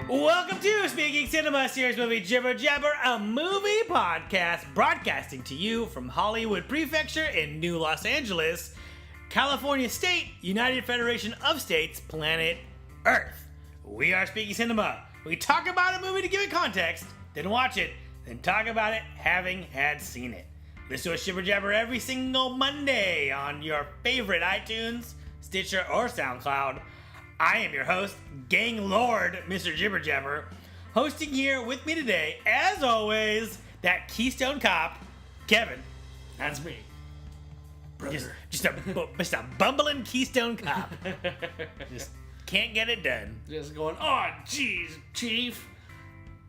Welcome to Speaking Cinema, series movie Jibber Jabber, a movie podcast broadcasting to you from Hollywood Prefecture in New Los Angeles, California State, United Federation of States, planet Earth. We are Speaking Cinema. We talk about a movie to give it context, then watch it, then talk about it having had seen it. Listen to us Jibber Jabber every single Monday on your favorite iTunes, Stitcher, or SoundCloud. I am your host, Gang Lord, Mr. Jibber Jabber. Hosting here with me today, as always, that Keystone Cop, Kevin. That's me. Just a bumbling Keystone Cop. Just can't get it done. Just going, oh, jeez, Chief.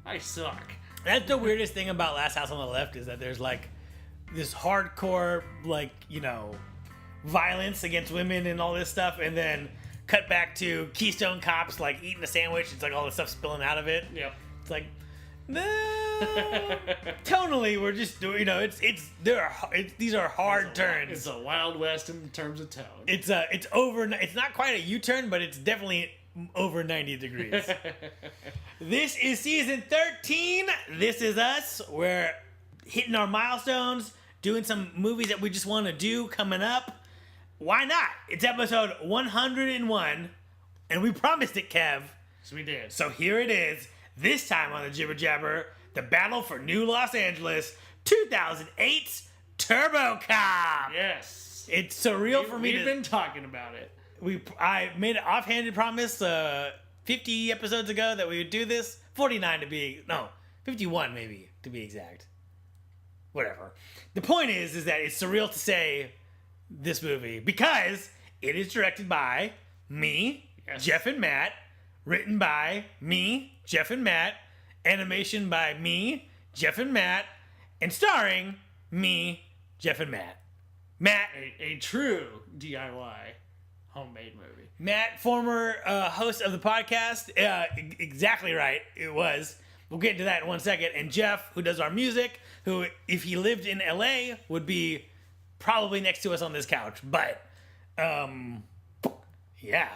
I suck. That's the weirdest thing about Last House on the Left is that there's like this hardcore, like, you know, violence against women and all this stuff, and then cut back to Keystone Cops like eating a sandwich. It's like all the stuff spilling out of it. Yep. It's like, no. Tonally, we're just doing. You know, these are hard turns. It's a Wild West in terms of tone. It's over. It's not quite a U-turn, but it's definitely over 90 degrees. This is season 13. This is us. We're hitting our milestones, doing some movies that we just want to do coming up. Why not? It's episode 101, and we promised it, Kev. So we did. So here it is. This time on the Jibber Jabber, the battle for New Los Angeles, 2008's TurboCop. Yes. It's surreal for me. We've been talking about it. I made an offhanded promise 50 episodes ago that we would do this. 49 to be, no, 51 maybe to be exact. Whatever. The point is that it's surreal to say this movie because it is directed by me, yes, Jeff and Matt, written by me, Jeff and Matt, animation by me, Jeff and Matt, and starring me, Jeff and Matt. Matt, a true DIY homemade movie. Matt, former host of the podcast, exactly right, it was. We'll get into that in 1 second. And Jeff, who does our music, who, if he lived in LA, would be probably next to us on this couch. But, yeah.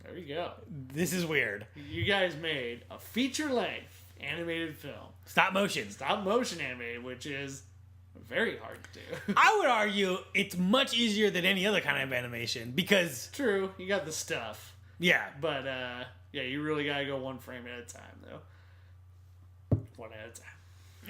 There you go. This is weird. You guys made a feature-length animated film. Stop motion. Stop motion animated, which is very hard to do. I would argue it's much easier than any other kind of animation because... True, you got the stuff. Yeah. But, yeah, you really gotta go one frame at a time, though. One at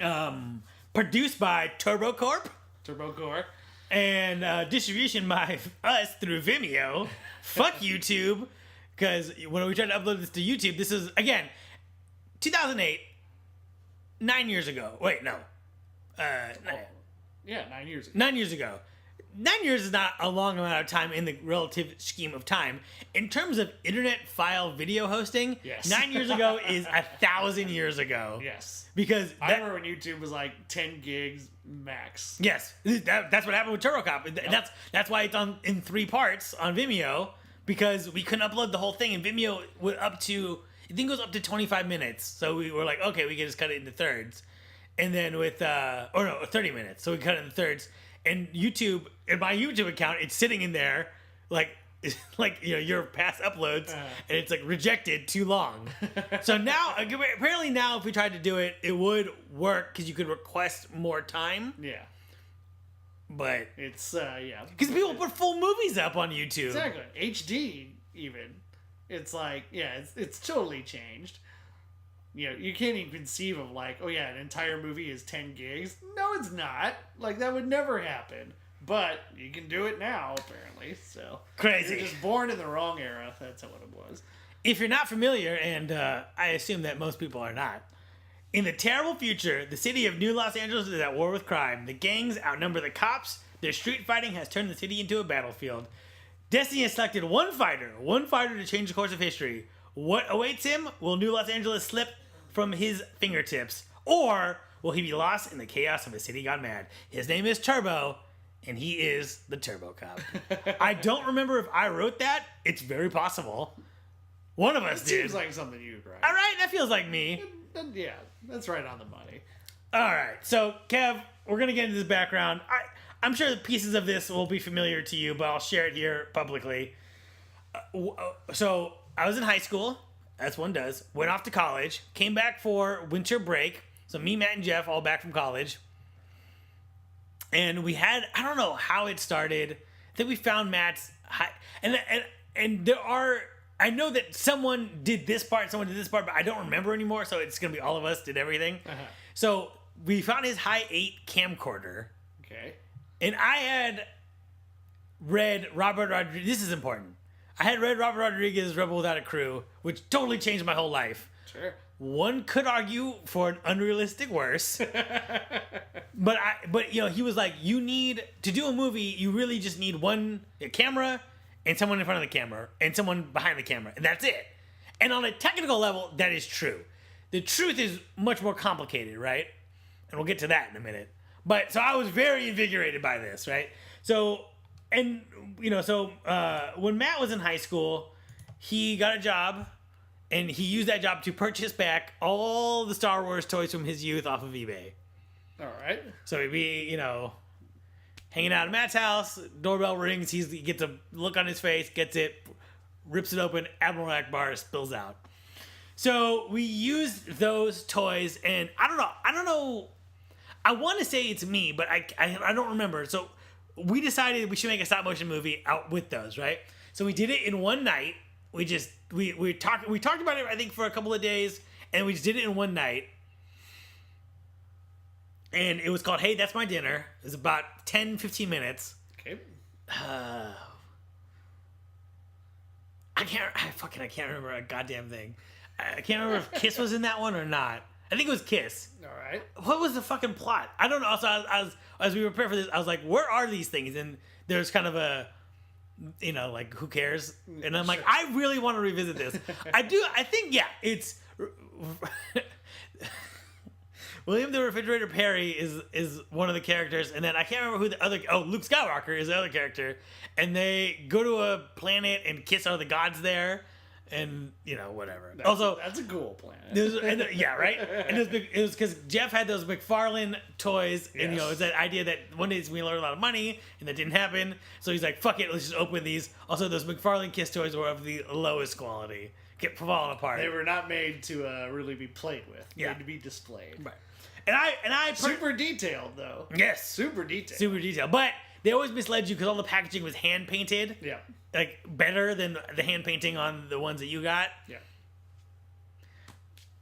a time. Produced by TurboCorp. TurboCorp. And distribution by us through Vimeo. Fuck YouTube. Because when we tried to upload this to YouTube, this is, again, 2008. 9 years ago. Wait, no. Yeah, 9 years ago. 9 years ago. 9 years is not a long amount of time in the relative scheme of time. In terms of internet file video hosting, yes. 9 years ago is 1,000 years ago. Yes. Because I remember when YouTube was like 10 gigs max. Yes. That's what happened with TurboCop. Yep. That's why it's in 3 parts on Vimeo, because we couldn't upload the whole thing, and Vimeo went up to, I think it goes up to 25 minutes. So we were like, okay, we can just cut it into thirds. And then with, 30 minutes. So we cut it into thirds. And YouTube, in my YouTube account, it's sitting in there like you know, your past uploads, and it's like rejected too long. So now, apparently now, if we tried to do it, it would work because you could request more time. Yeah. But it's yeah, because people put full movies up on YouTube. Exactly. HD even. It's like, yeah, it's totally changed. You know, you can't even conceive of like, oh yeah, an entire movie is 10 gigs. No, it's not. Like, that would never happen. But you can do it now, apparently. So crazy. You're just born in the wrong era. That's what it was. If you're not familiar, and I assume that most people are not, in the terrible future, the city of New Los Angeles is at war with crime. The gangs outnumber the cops. Their street fighting has turned the city into a battlefield. Destiny has selected one fighter to change the course of history. What awaits him? Will New Los Angeles slip from his fingertips? Or will he be lost in the chaos of a city gone mad? His name is Turbo, and he is the TurboCop. I don't remember if I wrote that. It's very possible. One of us did. Seems like something you'd write. All right, that feels like me. Yeah, that's right on the money. All right, so Kev, we're going to get into this background. I'm sure the pieces of this will be familiar to you, but I'll share it here publicly. So I was in high school. as one does, went off to college, came back for winter break. So me, Matt, and Jeff all back from college. And we had, I don't know how it started. I think we found Matt's high, and there are, I know that someone did this part, someone did this part, but I don't remember anymore. So it's going to be all of us did everything. So we found his high 8 camcorder. Okay. And I had read Robert Rodriguez. This is important. I had read Robert Rodriguez's Rebel Without a Crew, which totally changed my whole life. Sure. One could argue for an unrealistic worse. but you know, he was like, you need to do a movie, you really just need a camera and someone in front of the camera and someone behind the camera, and that's it. And on a technical level, that is true. The truth is much more complicated, right? And we'll get to that in a minute. But so I was very invigorated by this, right? So, and you know, so when Matt was in high school, he got a job. And he used that job to purchase back all the Star Wars toys from his youth off of eBay. All right. So he'd be, you know, hanging out at Matt's house, doorbell rings, he gets a look on his face, gets it, rips it open, Admiral Akbar spills out. So we used those toys, and I don't know, I want to say it's me, but I don't remember. So we decided we should make a stop motion movie out with those, right? So we did it in one night. We talked about it, I think, for a couple of days, and we just did it in one night. And it was called Hey, That's My Dinner. It was about 10-15 minutes. Okay. I can't remember a goddamn thing. I can't remember if Kiss was in that one or not. I think it was Kiss. All right. What was the fucking plot? I don't know. So as we prepared for this, I was like, where are these things? And there's kind of a, you know, like, who cares? And I'm like, I really want to revisit this. I think, yeah, it's William the Refrigerator Perry is one of the characters, and then I can't remember who the other, Luke Skywalker is the other character, and they go to a planet and kiss all the gods there, and, you know, whatever. That's a cool planet. Yeah, right? And it was because Jeff had those McFarlane toys, and, you know, it's that idea that one day we learned a lot of money, and that didn't happen, so he's like, fuck it, let's just open these. Also, those McFarlane Kiss toys were of the lowest quality. Kept falling apart. They were not made to really be played with. Yeah. Made to be displayed. Right. And I super detailed, though. Yes. Super detailed. Super detailed. But they always misled you because all the packaging was hand painted. Yeah. Like, better than the hand painting on the ones that you got. Yeah.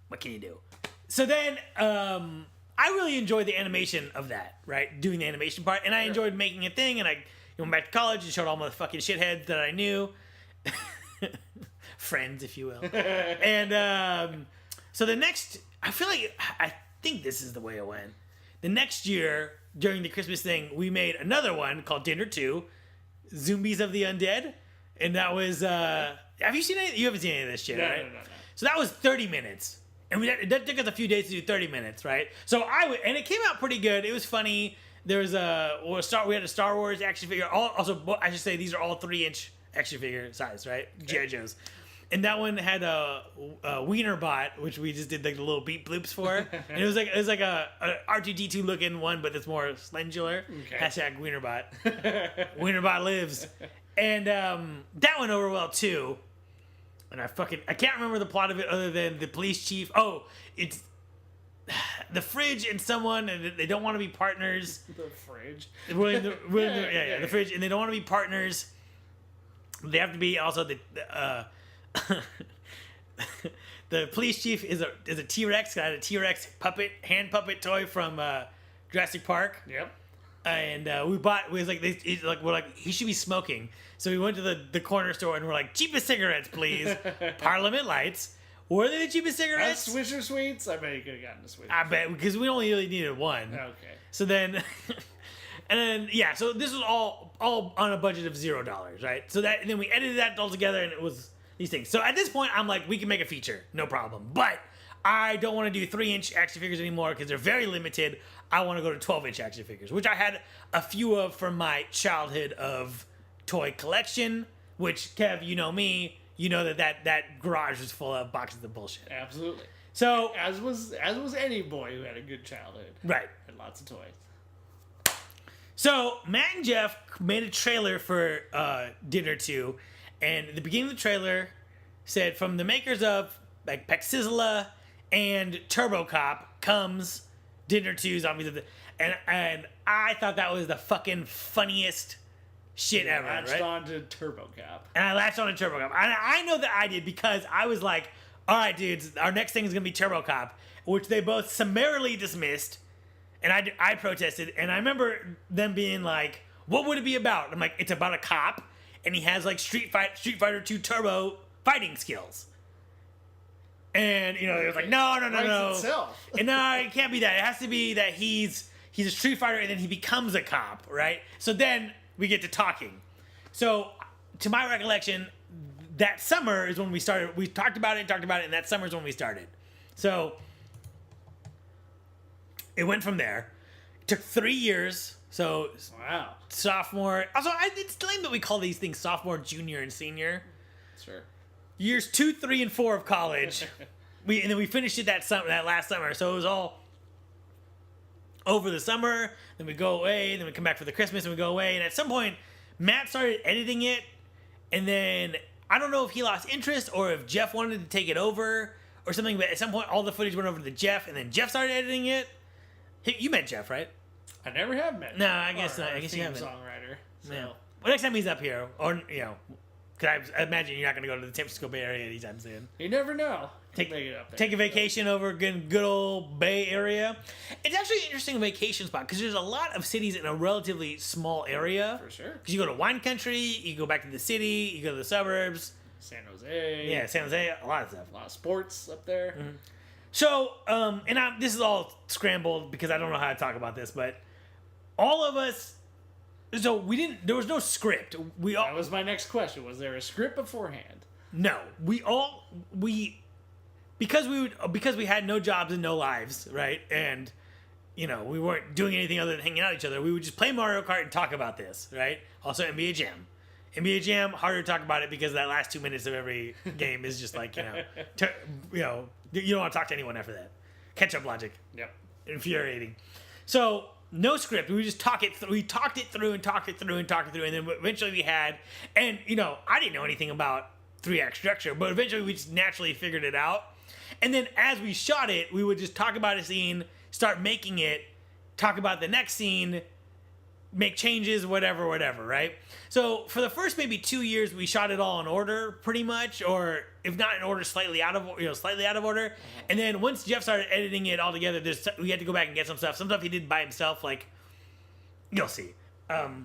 What can you do? So then, I really enjoyed the animation of that, right? Doing the animation part. And I enjoyed making a thing. And I went back to college and showed all my fucking shitheads that I knew. Friends, if you will. And so the next, I think this is the way it went. The next year, during the Christmas thing, we made another one called Dinner 2, Zombies of the Undead. And that was, have you seen any? You haven't seen any of this shit, right? No. So that was 30 minutes. And that took us a few days to do 30 minutes, right? So and it came out pretty good. It was funny. There was we had a Star Wars action figure. Also, I should say these are all 3-inch action figure size, right? Okay. G.I. Joes. And that one had a Wiener bot, which we just did like the little beep bloops for. And it was like a R2D2 looking one, but it's more slendular. Okay. Hashtag Wienerbot. Wienerbot lives. And that went over well too. And I can't remember the plot of it other than the police chief. Oh, it's the fridge and someone, and they don't want to be partners. The fridge. The fridge, and they don't want to be partners. They have to be also the the police chief is a T-Rex. Got a T-Rex hand puppet toy from Jurassic Park. Yep. And we're like, he should be smoking. So we went to the corner store and we're like, cheapest cigarettes, please. Parliament Lights. Were they the cheapest cigarettes? Swisher Sweets? I bet you could have gotten a Swisher. I bet, because we only really needed one. Okay. So then, so this was all on a budget of $0, right? So and then we edited that all together and it was these things. So at this point, I'm like, we can make a feature, no problem. But I don't want to do 3-inch action figures anymore because they're very limited. I want to go to 12-inch action figures, which I had a few of from my childhood of toy collection, which, Kev, you know me, you know that garage was full of boxes of bullshit. Absolutely. So as was any boy who had a good childhood. Right. Had lots of toys. So Matt and Jeff made a trailer for Dinner 2, and at the beginning of the trailer said, from the makers of like Sizzla and TurboCop comes dinner to zombies, and I thought that was the fucking funniest shit ever. Latched on to TurboCop. And I latched on to TurboCop. And I know that I did because I was like, all right, dudes, our next thing is going to be TurboCop, which they both summarily dismissed. And I protested. And I remember them being like, what would it be about? I'm like, it's about a cop, and he has like Street Fighter 2 Turbo fighting skills. And, you know, it was like, no. Itself. And no, it can't be that. It has to be that he's a Street Fighter and then he becomes a cop, right? So then we get to talking. So, to my recollection, that summer is when we started. We talked about it, and that summer is when we started. So, it went from there. It took 3 years. So, wow. Sophomore. Also, it's lame that we call these things sophomore, junior, and senior. Sure. Years 2, 3, and 4 of college. And then we finished it that last summer. So it was all over the summer. Then we go away. Then we come back for the Christmas, and we go away. And at some point, Matt started editing it, and then I don't know if he lost interest or if Jeff wanted to take it over or something. But at some point, all the footage went over to Jeff, and then Jeff started editing it. Hey, you met Jeff, right? I never have met. No, I guess not. I guess you haven't. Songwriter. So. Yeah. Well, next time he's up here, or you know. Because I imagine you're not going to go to the San Francisco Bay Area anytime soon. You never know. Take it up there. Take a vacation over good old Bay Area. It's actually an interesting vacation spot because there's a lot of cities in a relatively small area. For sure. Because you go to wine country, you go back to the city, you go to the suburbs. San Jose. Yeah, San Jose, a lot of stuff. A lot of sports up there. Mm-hmm. So, this is all scrambled because I don't know how to talk about this, but all of us. So there was no script. That was my next question. Was there a script beforehand? No. Because we had no jobs and no lives, right? And, you know, we weren't doing anything other than hanging out with each other. We would just play Mario Kart and talk about this, right? Also NBA Jam. NBA Jam, harder to talk about it because that last 2 minutes of every game is just like, you know, you don't want to talk to anyone after that. Catch-up logic. Yep. Infuriating. So, no script. We just talked it through, and then eventually we had, and you know, I didn't know anything about 3-act structure, but eventually we just naturally figured it out. And then as we shot it, we would just talk about a scene, start making it, talk about the next scene, make changes, whatever, right? So for the first maybe 2 years, we shot it all in order, pretty much, or if not in order, slightly out of order. And then once Jeff started editing it all together, we had to go back and get some stuff. Some stuff he did by himself, like you'll see. So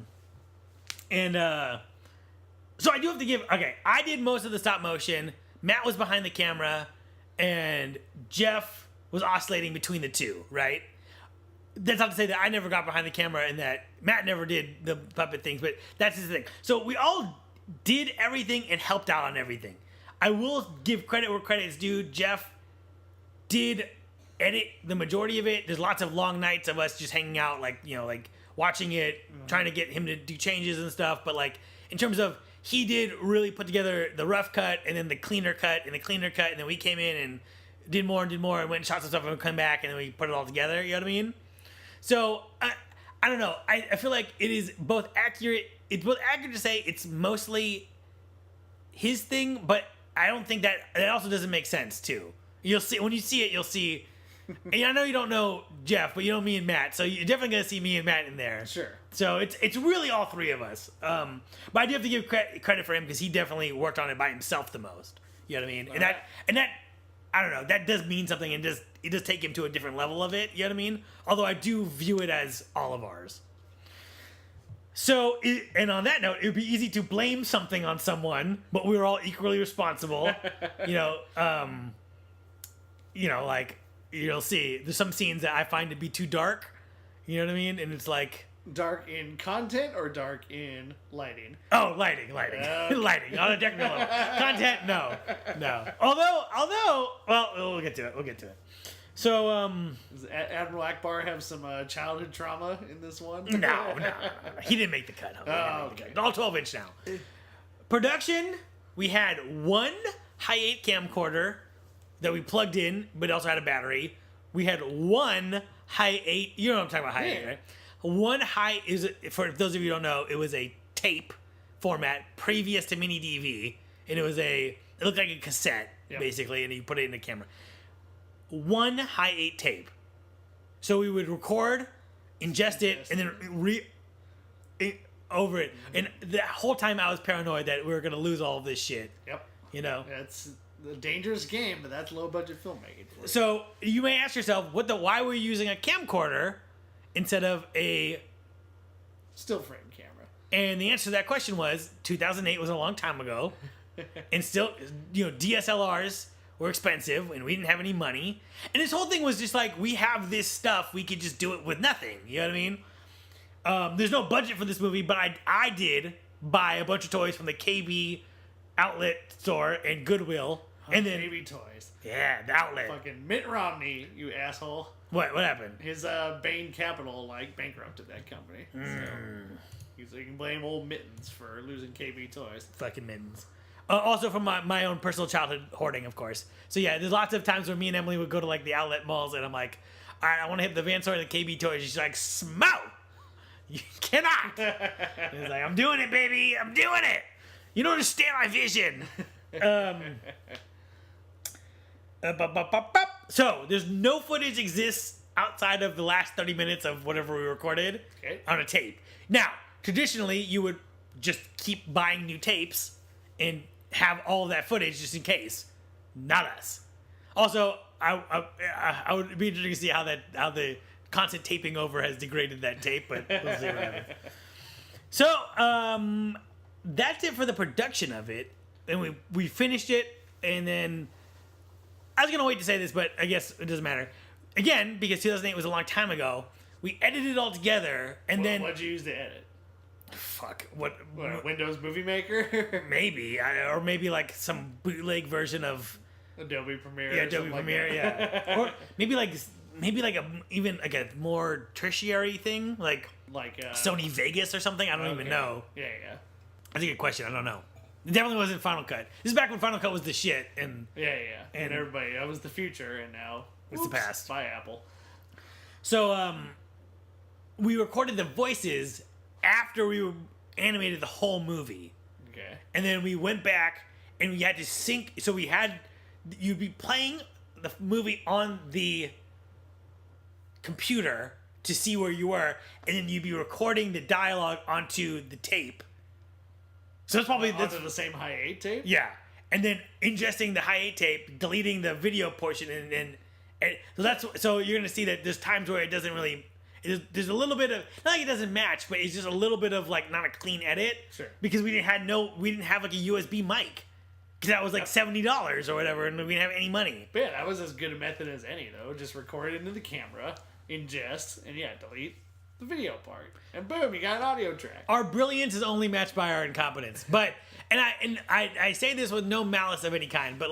I do have to give. Okay, I did most of the stop motion. Matt was behind the camera, and Jeff was oscillating between the two, right? That's not to say that I never got behind the camera and that Matt never did the puppet things, but that's his thing. So we all did everything and helped out on everything. I will give credit where credit is due. Jeff did edit the majority of it. There's lots of long nights of us just hanging out, like, you know, like watching it, trying to get him to do changes and stuff. But like in terms of, he did really put together the rough cut and then the cleaner cut, and then we came in and did more and went and shot some stuff and we come back and then we put it all together. You know what I mean? So, I don't know. I feel like it is both accurate. It's both accurate to say it's mostly his thing, but I don't think that also doesn't make sense, too. You'll see, when you see it, you'll see. And I know you don't know Jeff, but you know me and Matt, so you're definitely going to see me and Matt in there. Sure. So it's really all three of us. But I do have to give credit for him because he definitely worked on it by himself the most. You know what I mean? And that I don't know, that does mean something, and it does take him to a different level of it, you know what I mean? Although I do view it as all of ours. So, and on that note, it would be easy to blame something on someone, but we were all equally responsible. Like, you'll see, there's some scenes that I find to be too dark, you know what I mean? And it's like... Dark in content or dark in lighting? Oh, lighting. Lighting, on a technical level. Content, no. Although, well, we'll get to it. So, Does Admiral Akbar have some childhood trauma in this one? No. He didn't make the cut. Okay. All 12-inch now. Production, we had one high 8 camcorder that we plugged in, but it also had a battery. We had one high 8, you know what I'm talking about, high 8, right? One high is, for those of you who don't know, it was a tape format previous to mini DV. and it looked like a cassette, basically, and you put it in the camera. One high 8 tape. So we would record, ingest it, and then over it. And the whole time I was paranoid that we were going to lose all of this shit. Yep. You know? It's a dangerous game, but that's low budget filmmaking for you. So you may ask yourself, why were we using a camcorder instead of a still frame camera? And the answer to that question was 2008 was a long time ago. And still, DSLRs were expensive and we didn't have any money. And this whole thing was just like, we have this stuff, we could just do it with nothing. You know what I mean? There's no budget for this movie, but I did buy a bunch of toys from the KB outlet store and Goodwill. And then KB Toys. Yeah, the outlet. Fucking Mitt Romney, you asshole. What happened? His Bain Capital bankrupted that company. So you can blame old Mittens for losing KB Toys. Fucking Mittens. Also from my own personal childhood hoarding, of course. So yeah, there's lots of times where me and Emily would go to the outlet malls and I'm like, all right, I want to hit the Van Store and the KB Toys. She's like, Smoke! You cannot! And he's like, I'm doing it, baby! I'm doing it! You don't understand my vision! So, there's no footage exists outside of the last 30 minutes of whatever we recorded on a tape. Now, traditionally, you would just keep buying new tapes and have all of that footage just in case. Not us. Also, I would be interested to see how the constant taping over has degraded that tape, but we'll see what happens. So, that's it for the production of it. And we finished it, and then I was gonna wait to say this, but I guess it doesn't matter. Again, because 2008 was a long time ago, we edited it all together, and then what'd you use to edit? Fuck, what Windows Movie Maker? Maybe, or maybe some bootleg version of Adobe Premiere. Yeah, Adobe Premiere. Yeah, or maybe a more tertiary thing, like Sony Vegas or something. I don't even know. Yeah. That's a good question. I don't know. It definitely wasn't Final Cut. This is back when Final Cut was the shit, and and everybody, that was the future, and now it's the past. Bye, Apple. So we recorded the voices after we animated the whole movie. Okay. And then we went back and we had to sync. So you'd be playing the movie on the computer to see where you were, and then you'd be recording the dialogue onto the tape. So that's probably onto the same high 8 tape? Yeah. And then ingesting the high 8 tape, deleting the video portion, and so you're going to see that there's times where it doesn't really... There's a little bit of, not like it doesn't match, but it's just a little bit of not a clean edit. Sure. Because we didn't have a USB mic. Because that was $70 or whatever, and we didn't have any money. But yeah, that was as good a method as any, though. Just record it into the camera, ingest, and delete the video part. And boom, you got an audio track. Our brilliance is only matched by our incompetence. But, and I say this with no malice of any kind, but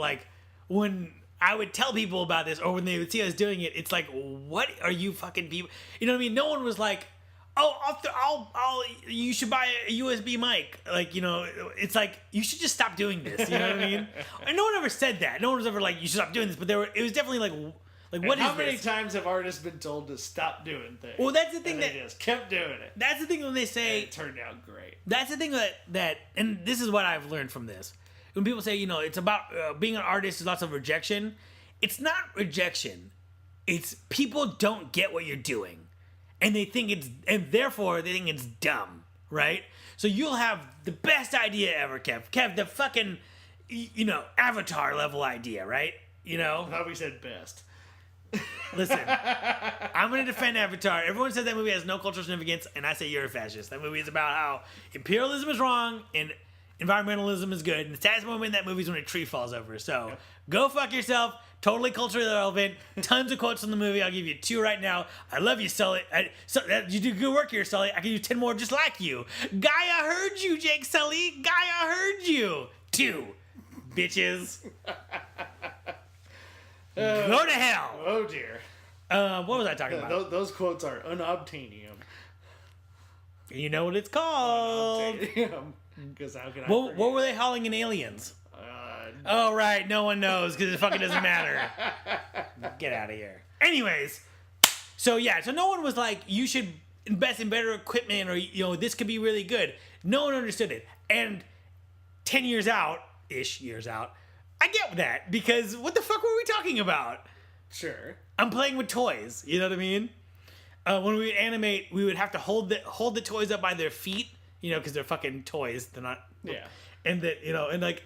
when I would tell people about this, or when they would see us doing it, it's like, what are you fucking people? You know what I mean? No one was like, oh, you should buy a USB mic. It's like, you should just stop doing this. You know what I mean? And no one ever said that. No one was ever like, you should stop doing this. But it was definitely what is this? How many times have artists been told to stop doing things? Well, that's the thing they just kept doing it. That's the thing when they say... And it turned out great. That's the thing that and this is what I've learned from this. When people say, it's about being an artist, there's lots of rejection. It's not rejection. It's people don't get what you're doing. And therefore they think it's dumb, right? So you'll have the best idea ever, Kev. Kev, the fucking, Avatar level idea, right? I thought we said best. Listen, I'm going to defend Avatar. Everyone says that movie has no cultural significance, and I say you're a fascist. That movie is about how imperialism is wrong and environmentalism is good. And the saddest moment in that movie is when a tree falls over. So go fuck yourself. Totally culturally relevant. Tons of quotes from the movie. I'll give you 2 right now. I love you, Sully. You do good work here, Sully. I can do 10 more just like you. Gaia heard you, Jake Sully. Gaia heard you. 2. Bitches. Go to hell. Oh, dear. What was I talking about? Those quotes are unobtainium. You know what it's called. Because how can I what were they hauling in Aliens? Oh, right. No one knows because it fucking doesn't matter. Get out of here. Anyways, so no one was like, you should invest in better equipment or, this could be really good. No one understood it. And 10 years out, ish years out. I get that because what the fuck were we talking about? Sure. I'm playing with toys. You know what I mean? When we would animate, we would have to hold the toys up by their feet, because they're fucking toys. They're not. Yeah. And and like,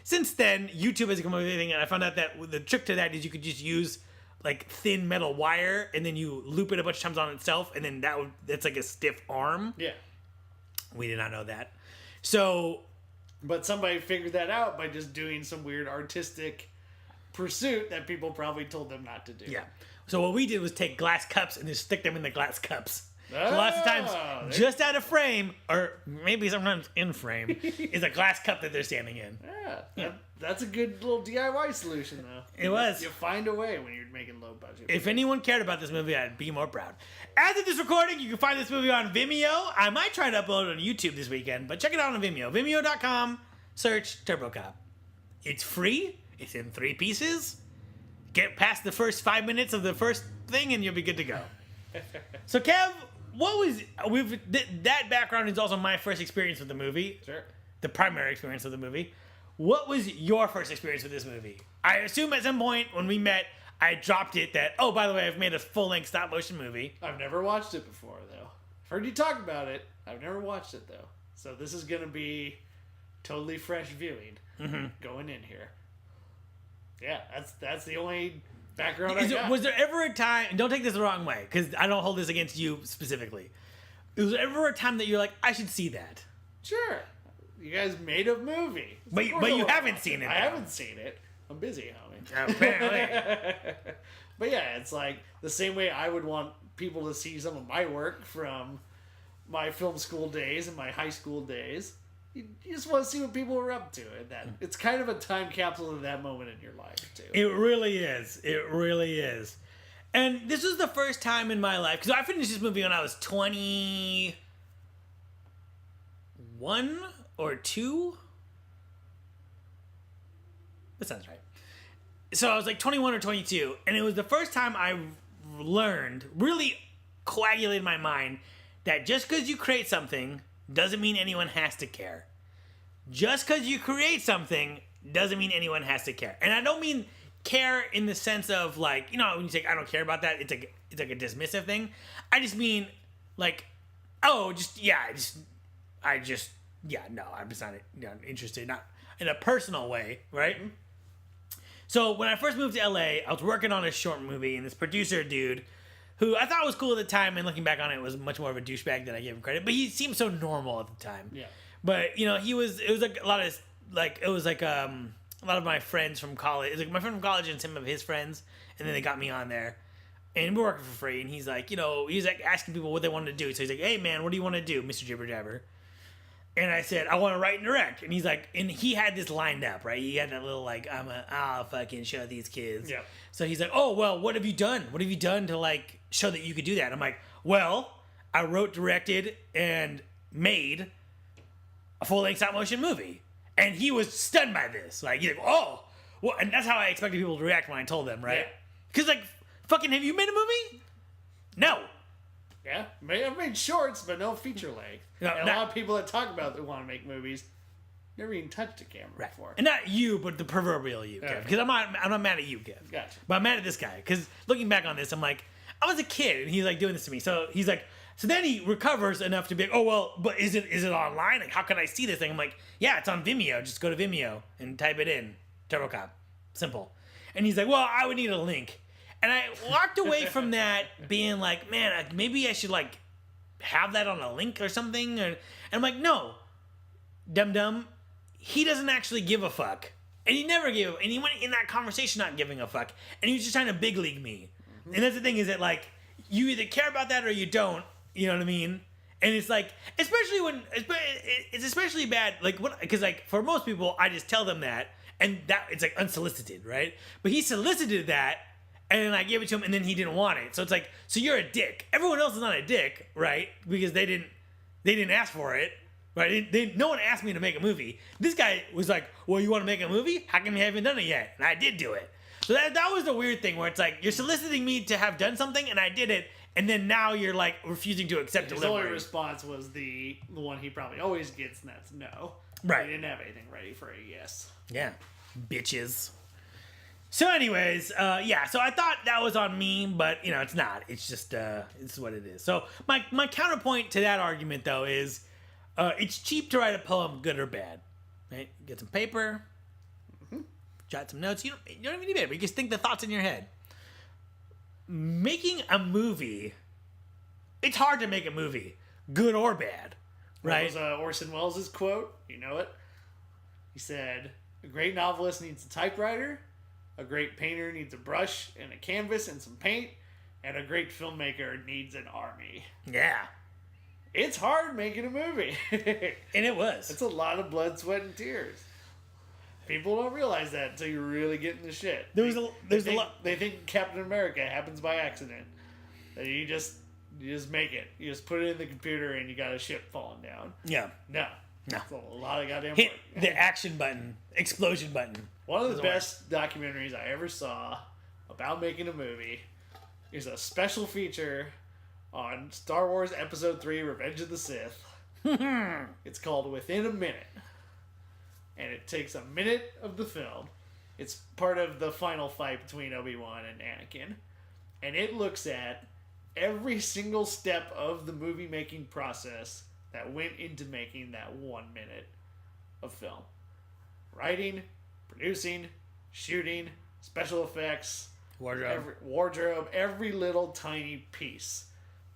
since then, YouTube has come up with anything, and I found out that the trick to that is you could just use like thin metal wire, and then you loop it a bunch of times on itself, and then that's like a stiff arm. Yeah. We did not know that. So. But somebody figured that out by just doing some weird artistic pursuit that people probably told them not to do. Yeah. So what we did was take glass cups and just stick them in the glass cups. So lots of times, just out of frame, or maybe sometimes in frame, is a glass cup that they're standing in. Yeah. That's a good little DIY solution, though. It was. You find a way when you're making low budget. If anyone cared about this movie, I'd be more proud. As of this recording, you can find this movie on Vimeo. I might try to upload it on YouTube this weekend, but check it out on Vimeo. Vimeo.com, search TurboCop. It's free. It's in 3 pieces. Get past the first 5 minutes of the first thing, and you'll be good to go. So, Kev, that background is also my first experience with the movie. Sure. The primary experience of the movie. What was your first experience with this movie? I assume at some point when we met, I dropped it that, oh, by the way, I've made a full-length stop-motion movie. I've never watched it before, though. I've heard you talk about it. I've never watched it, though. So this is going to be totally fresh viewing going in here. Yeah, that's the only background I got. Was there ever a time, and don't take this the wrong way, because I don't hold this against you specifically. Was there ever a time that you're like, I should see that? Sure. You guys made a movie. But you haven't seen it. I haven't seen it. I'm busy, homie. Apparently. But yeah, it's like the same way I would want people to see some of my work from my film school days and my high school days. You just want to see what people were up to. And that it's kind of a time capsule of that moment in your life, too. It really is. It really is. And this was the first time in my life, because I finished this movie when I was 21 or 2. That sounds right. So I was like 21 or 22, and it was the first time I learned, really coagulated my mind, that just because you create something doesn't mean anyone has to care. Just because you create something doesn't mean anyone has to care. And I don't mean care in the sense of like, when you say I don't care about that, it's like a dismissive thing. I just mean like, I'm just not interested, not in a personal way, right? Mm-hmm. So when I first moved to LA, I was working on a short movie, and this producer dude, who I thought was cool at the time, and looking back on it, was much more of a douchebag than I gave him credit. But he seemed so normal at the time. Yeah. But it was like a lot of my friends from college. It was like my friend from college and some of his friends, and then they got me on there, and we're working for free. And he's like, he's like asking people what they wanted to do. So he's like, "Hey man, what do you want to do, Mr. Jibber Jabber?" And I said, "I want to write and direct." And he's like, and he had this lined up, right? He had that little like, I'll fucking show these kids. Yeah. So he's like, "Oh well, what have you done? What have you done to like show that you could do that?" I'm like, "Well, I wrote, directed, and made a full-length stop-motion movie." And he was stunned by this. Like, he's like, "Oh, well," and that's how I expected people to react when I told them, right? Because like, fucking, have you made a movie? No. Yeah, I've made shorts, but no feature length. A lot of people that talk about that want to make movies never even touched a camera before. And not you, but the proverbial you, Kev. Because I'm not mad at you, Kev. Gotcha. But I'm mad at this guy. Because looking back on this, I'm like, I was a kid, and he's like doing this to me. So he's like, so then he recovers enough to be like, "Oh well, but is it online? Like, how can I see this thing?" I'm like, "Yeah, it's on Vimeo. Just go to Vimeo and type it in, TurboCop, simple." And he's like, "Well, I would need a link." And I walked away from that being like, man, maybe I should like have that on a link or something. And I'm like, no, dum-dum, he doesn't actually give a fuck. And he never gave, and he went in that conversation not giving a fuck. And he was just trying to big league me. Mm-hmm. And that's the thing, is that like, you either care about that or you don't, you know what I mean? And it's like, especially when, it's especially bad, like, because like, for most people, I just tell them that, and that, it's like unsolicited, right? But he solicited that, and then I gave it to him, and then he didn't want it. So it's like, so you're a dick. Everyone else is not a dick, right? Because they didn't ask for it, right? No one asked me to make a movie. This guy was like, "Well, you want to make a movie? How come you haven't done it yet?" And I did do it. So that was the weird thing, where it's like, you're soliciting me to have done something, and I did it, and then now you're like refusing to accept delivery. His only response was the one he probably always gets, and that's no. Right. They didn't have anything ready for a yes. Yeah. Bitches. So anyways, yeah, so I thought that was on me, but, it's not. It's just, it's what it is. So my counterpoint to that argument, though, is it's cheap to write a poem, good or bad. Right? Get some paper, jot some notes. You don't even need paper. You just think the thoughts in your head. Making a movie, it's hard to make a movie, good or bad, right? What was Orson Welles' quote? You know it? He said, "A great novelist needs a typewriter, a great painter needs a brush and a canvas and some paint, and a great filmmaker needs an army." Yeah. It's hard making a movie. And it was. It's a lot of blood, sweat, and tears. People don't realize that until you really get into shit. There's a lot. They think Captain America happens by accident. That you just make it. You just put it in the computer and you got a ship falling down. Yeah. No. No. It's a lot of goddamn Hit work. the action button, explosion button. One of the best documentaries I ever saw about making a movie is a special feature on Star Wars Episode 3 Revenge of the Sith. It's called Within a Minute. And it takes a minute of the film. It's part of the final fight between Obi-Wan and Anakin. And it looks at every single step of the movie making process that went into making that 1 minute of film. Writing, producing, shooting, special effects, wardrobe, every little tiny piece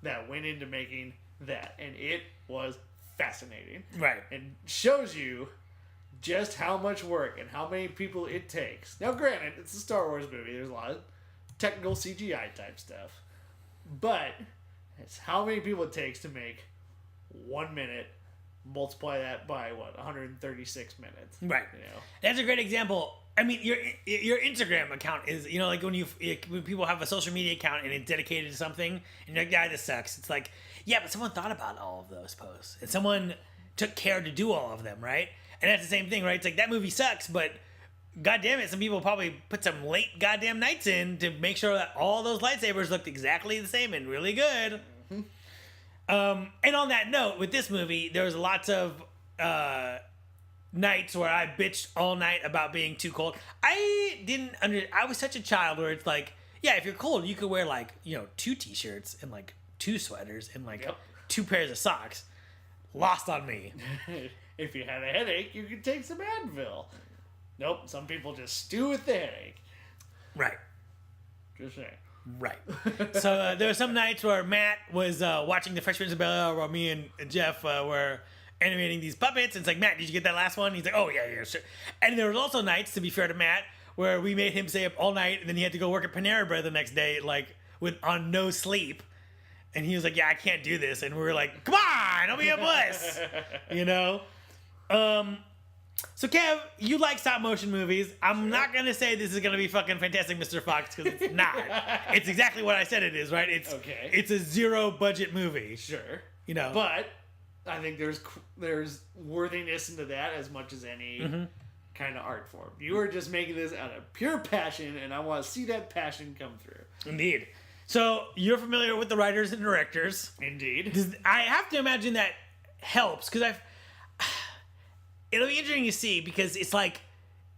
that went into making that. And it was fascinating. Right. And shows you just how much work and how many people it takes. Now, granted, it's a Star Wars movie. There's a lot of technical CGI type stuff. But it's how many people it takes to make 1 minute. Multiply that by, 136 minutes. Right. That's a great example. I mean, your Instagram account is, like when people have a social media account and it's dedicated to something, and you're like, yeah, this sucks. It's like, yeah, but someone thought about all of those posts. And someone took care to do all of them, right? And that's the same thing, right? It's like, that movie sucks, but God damn it, some people probably put some late goddamn nights in to make sure that all those lightsabers looked exactly the same and really good. Mm-hmm. And on that note, with this movie, there was lots of nights where I bitched all night about being too cold. I was such a child where it's like, yeah, if you're cold, you could wear 2 t-shirts and 2 sweaters and 2 pairs of socks. Lost on me. If you had a headache, you could take some Advil. Nope, some people just stew with the headache. Right. Just saying. Right. So there were some nights where Matt was watching The Fresh Prince of Bel-Air while me and Jeff were animating these puppets. And it's like, Matt, did you get that last one? He's like, oh, yeah, sure. And there was also nights, to be fair to Matt, where we made him stay up all night and then he had to go work at Panera Bread the next day, on no sleep. And he was like, yeah, I can't do this. And we were like, come on, don't be a puss. So Kev, you like stop motion movies. I'm not going to say this is going to be fucking Fantastic Mr. Fox, because it's not. It's exactly what I said it is, right? It's a 0 budget movie. Sure. But I think there's worthiness into that as much as any kind of art form. You are just making this out of pure passion, and I want to see that passion come through. Indeed. So you're familiar with the writers and directors. Indeed. I have to imagine that helps, because it'll be interesting to see, because it's like,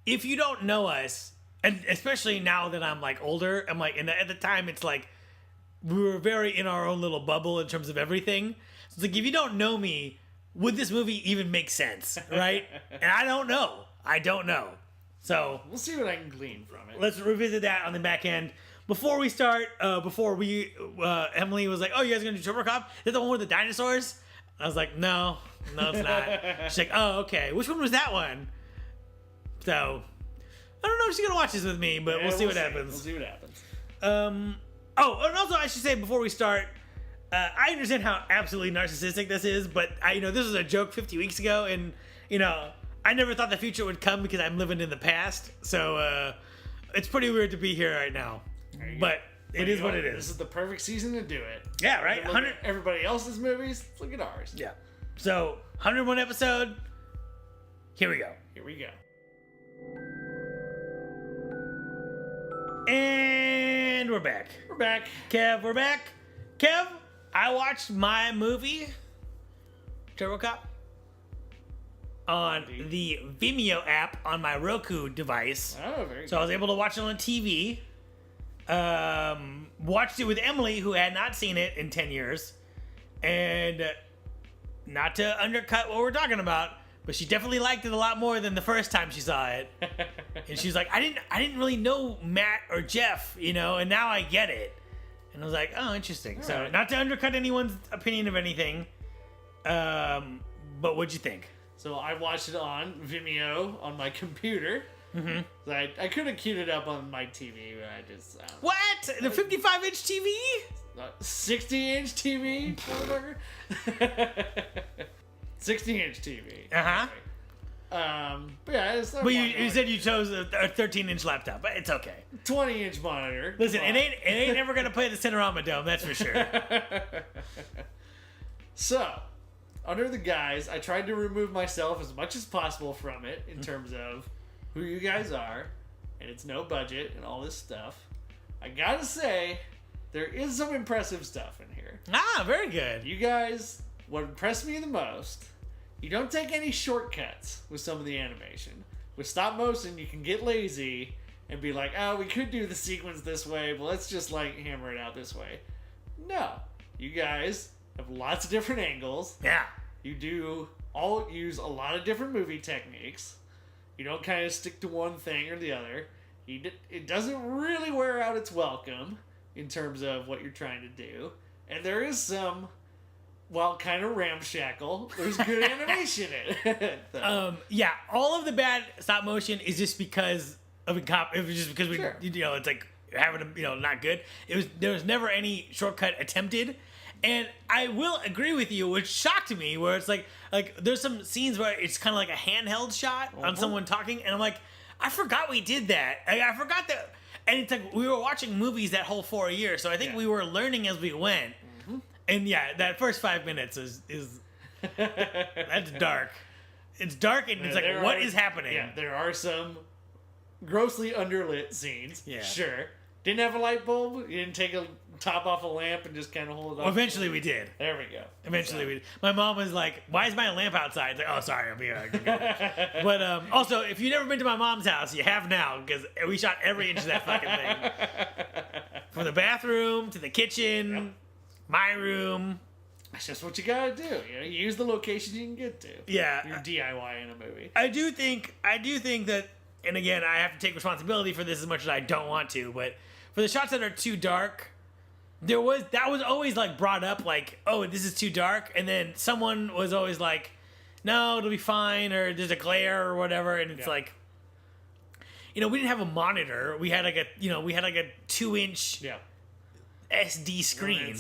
if you don't know us, and especially now that I'm older, I'm and at the time it's like we were very in our own little bubble in terms of everything. So it's like, if you don't know me, would this movie even make sense, right? And I don't know. So we'll see what I can glean from it. Let's revisit that on the back end. Before we start, Emily was like, "Oh, you guys are gonna do TurboCop? Is that the one with the dinosaurs?" I was like, no, it's not. She's like, oh, okay. Which one was that one? So, I don't know if she's going to watch this with me, but we'll see what happens. We'll see what happens. And also I should say before we start, I understand how absolutely narcissistic this is, but this was a joke 50 weeks ago, and, I never thought the future would come because I'm living in the past. So, it's pretty weird to be here right now. But it is what it is. This is the perfect season to do it. Yeah, right? Everybody else's movies, look at ours. Yeah. So, 101 episode. Here we go. And we're back. Kev, we're back. Kev, I watched my movie, TurboCop. on the Vimeo app on my Roku device. Oh, very So I was able to watch it on TV. Watched it with Emily, who had not seen it in 10 years. And not to undercut what we're talking about, but she definitely liked it a lot more than the first time she saw it. And she's like, I didn't really know Matt or Jeff, you know, and now I get it. And I was like, oh, interesting. All so right. not to undercut anyone's opinion of anything, but what'd you think? So I watched it on Vimeo on my computer. Mm-hmm. I could have queued it up on my TV, but I just... What? The 55-inch TV? 60-inch TV, motherfucker. 60-inch TV. Uh-huh. But yeah, it's not But you said you chose a 13-inch laptop, but it's okay. 20-inch monitor. Listen, it ain't never gonna play the Cinerama Dome, that's for sure. So, under the guise, I tried to remove myself as much as possible from it in terms of who you guys are, and it's no budget and all this stuff. I gotta say, there is some impressive stuff in here. Ah, very good. You guys, what impressed me the most, you don't take any shortcuts with some of the animation. With stop motion, you can get lazy and be like, oh, we could do the sequence this way, but let's just like hammer it out this way. No. You guys have lots of different angles. Yeah. You use a lot of different movie techniques. You don't kind of stick to one thing or the other. It doesn't really wear out its welcome in terms of what you're trying to do. And there is some, well, kind of ramshackle. There's good animation in it. Yeah, all of the bad stop motion is just because of it was just because we, Sure. you know, it's like having a, you know, not good. There was never any shortcut attempted. And I will agree with you, which shocked me, where it's like there's some scenes where it's kind of like a handheld shot on someone talking, and I'm like, I forgot we did that. I forgot that. And it's like we were watching movies that whole 4 years, so I think we were learning as we went. Mm-hmm. And yeah, that first 5 minutes is that's dark. It's dark, and it's like, what is happening? Yeah, there are some grossly underlit scenes. Yeah. Sure. Didn't have a light bulb. You didn't take a top off a lamp and just kind of hold it up. Well, eventually we did. There we go. Eventually we did. My mom was like, why is my lamp outside? It's like, oh, sorry, I'll be right. But also, if you've never been to my mom's house, you have now, because we shot every inch of that fucking thing. From the bathroom to the kitchen, my room. That's just what you gotta do. You know, you use the location you can get to. Yeah. You're DIY in a movie. I do think that, and again, I have to take responsibility for this as much as I don't want to, but for the shots that are too dark, that was always like brought up, like, oh, this is too dark, and then someone was always like, no, it'll be fine, or there's a glare or whatever, and it's like, you know, we didn't have a monitor. We had like a 2-inch SD screen.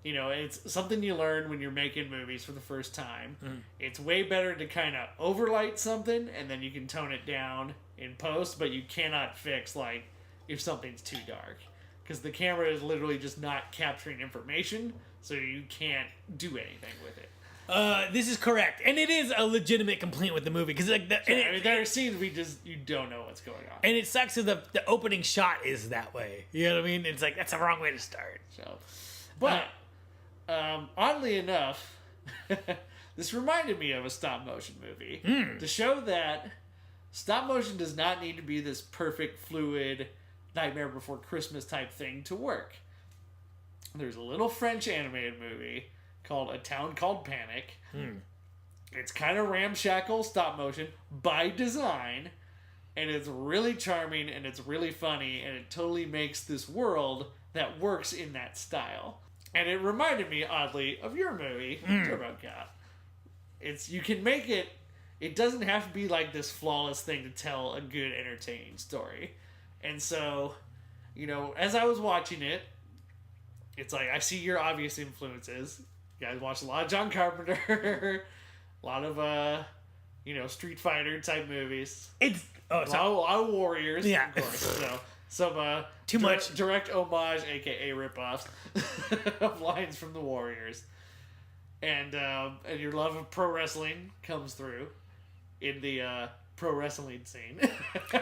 It's something you learn when you're making movies for the first time. It's way better to kind of overlight something, and then you can tone it down in post, but you cannot fix, like, if something's too dark. Because the camera is literally just not capturing information, so you can't do anything with it. This is correct, and it is a legitimate complaint with the movie, because like there are scenes you don't know what's going on, and it sucks that the opening shot is that way. You know what I mean? It's like that's the wrong way to start. So, but oddly enough, this reminded me of a stop motion movie to show that stop motion does not need to be this perfect, fluid Nightmare Before Christmas type thing to work. There's a little French animated movie called A Town Called Panic. It's kind of ramshackle stop motion by design, and it's really charming and it's really funny, and it totally makes this world that works in that style. And it reminded me, oddly, of your movie, TurboCop. You can make it. It doesn't have to be like this flawless thing to tell a good, entertaining story. And so, you know, as I was watching it, it's like I see your obvious influences. You guys watch a lot of John Carpenter, a lot of Street Fighter type movies. A lot of Warriors, yeah, of course. So some too much direct homage, aka ripoffs of lines from the Warriors, and your love of pro wrestling comes through in the pro wrestling scene,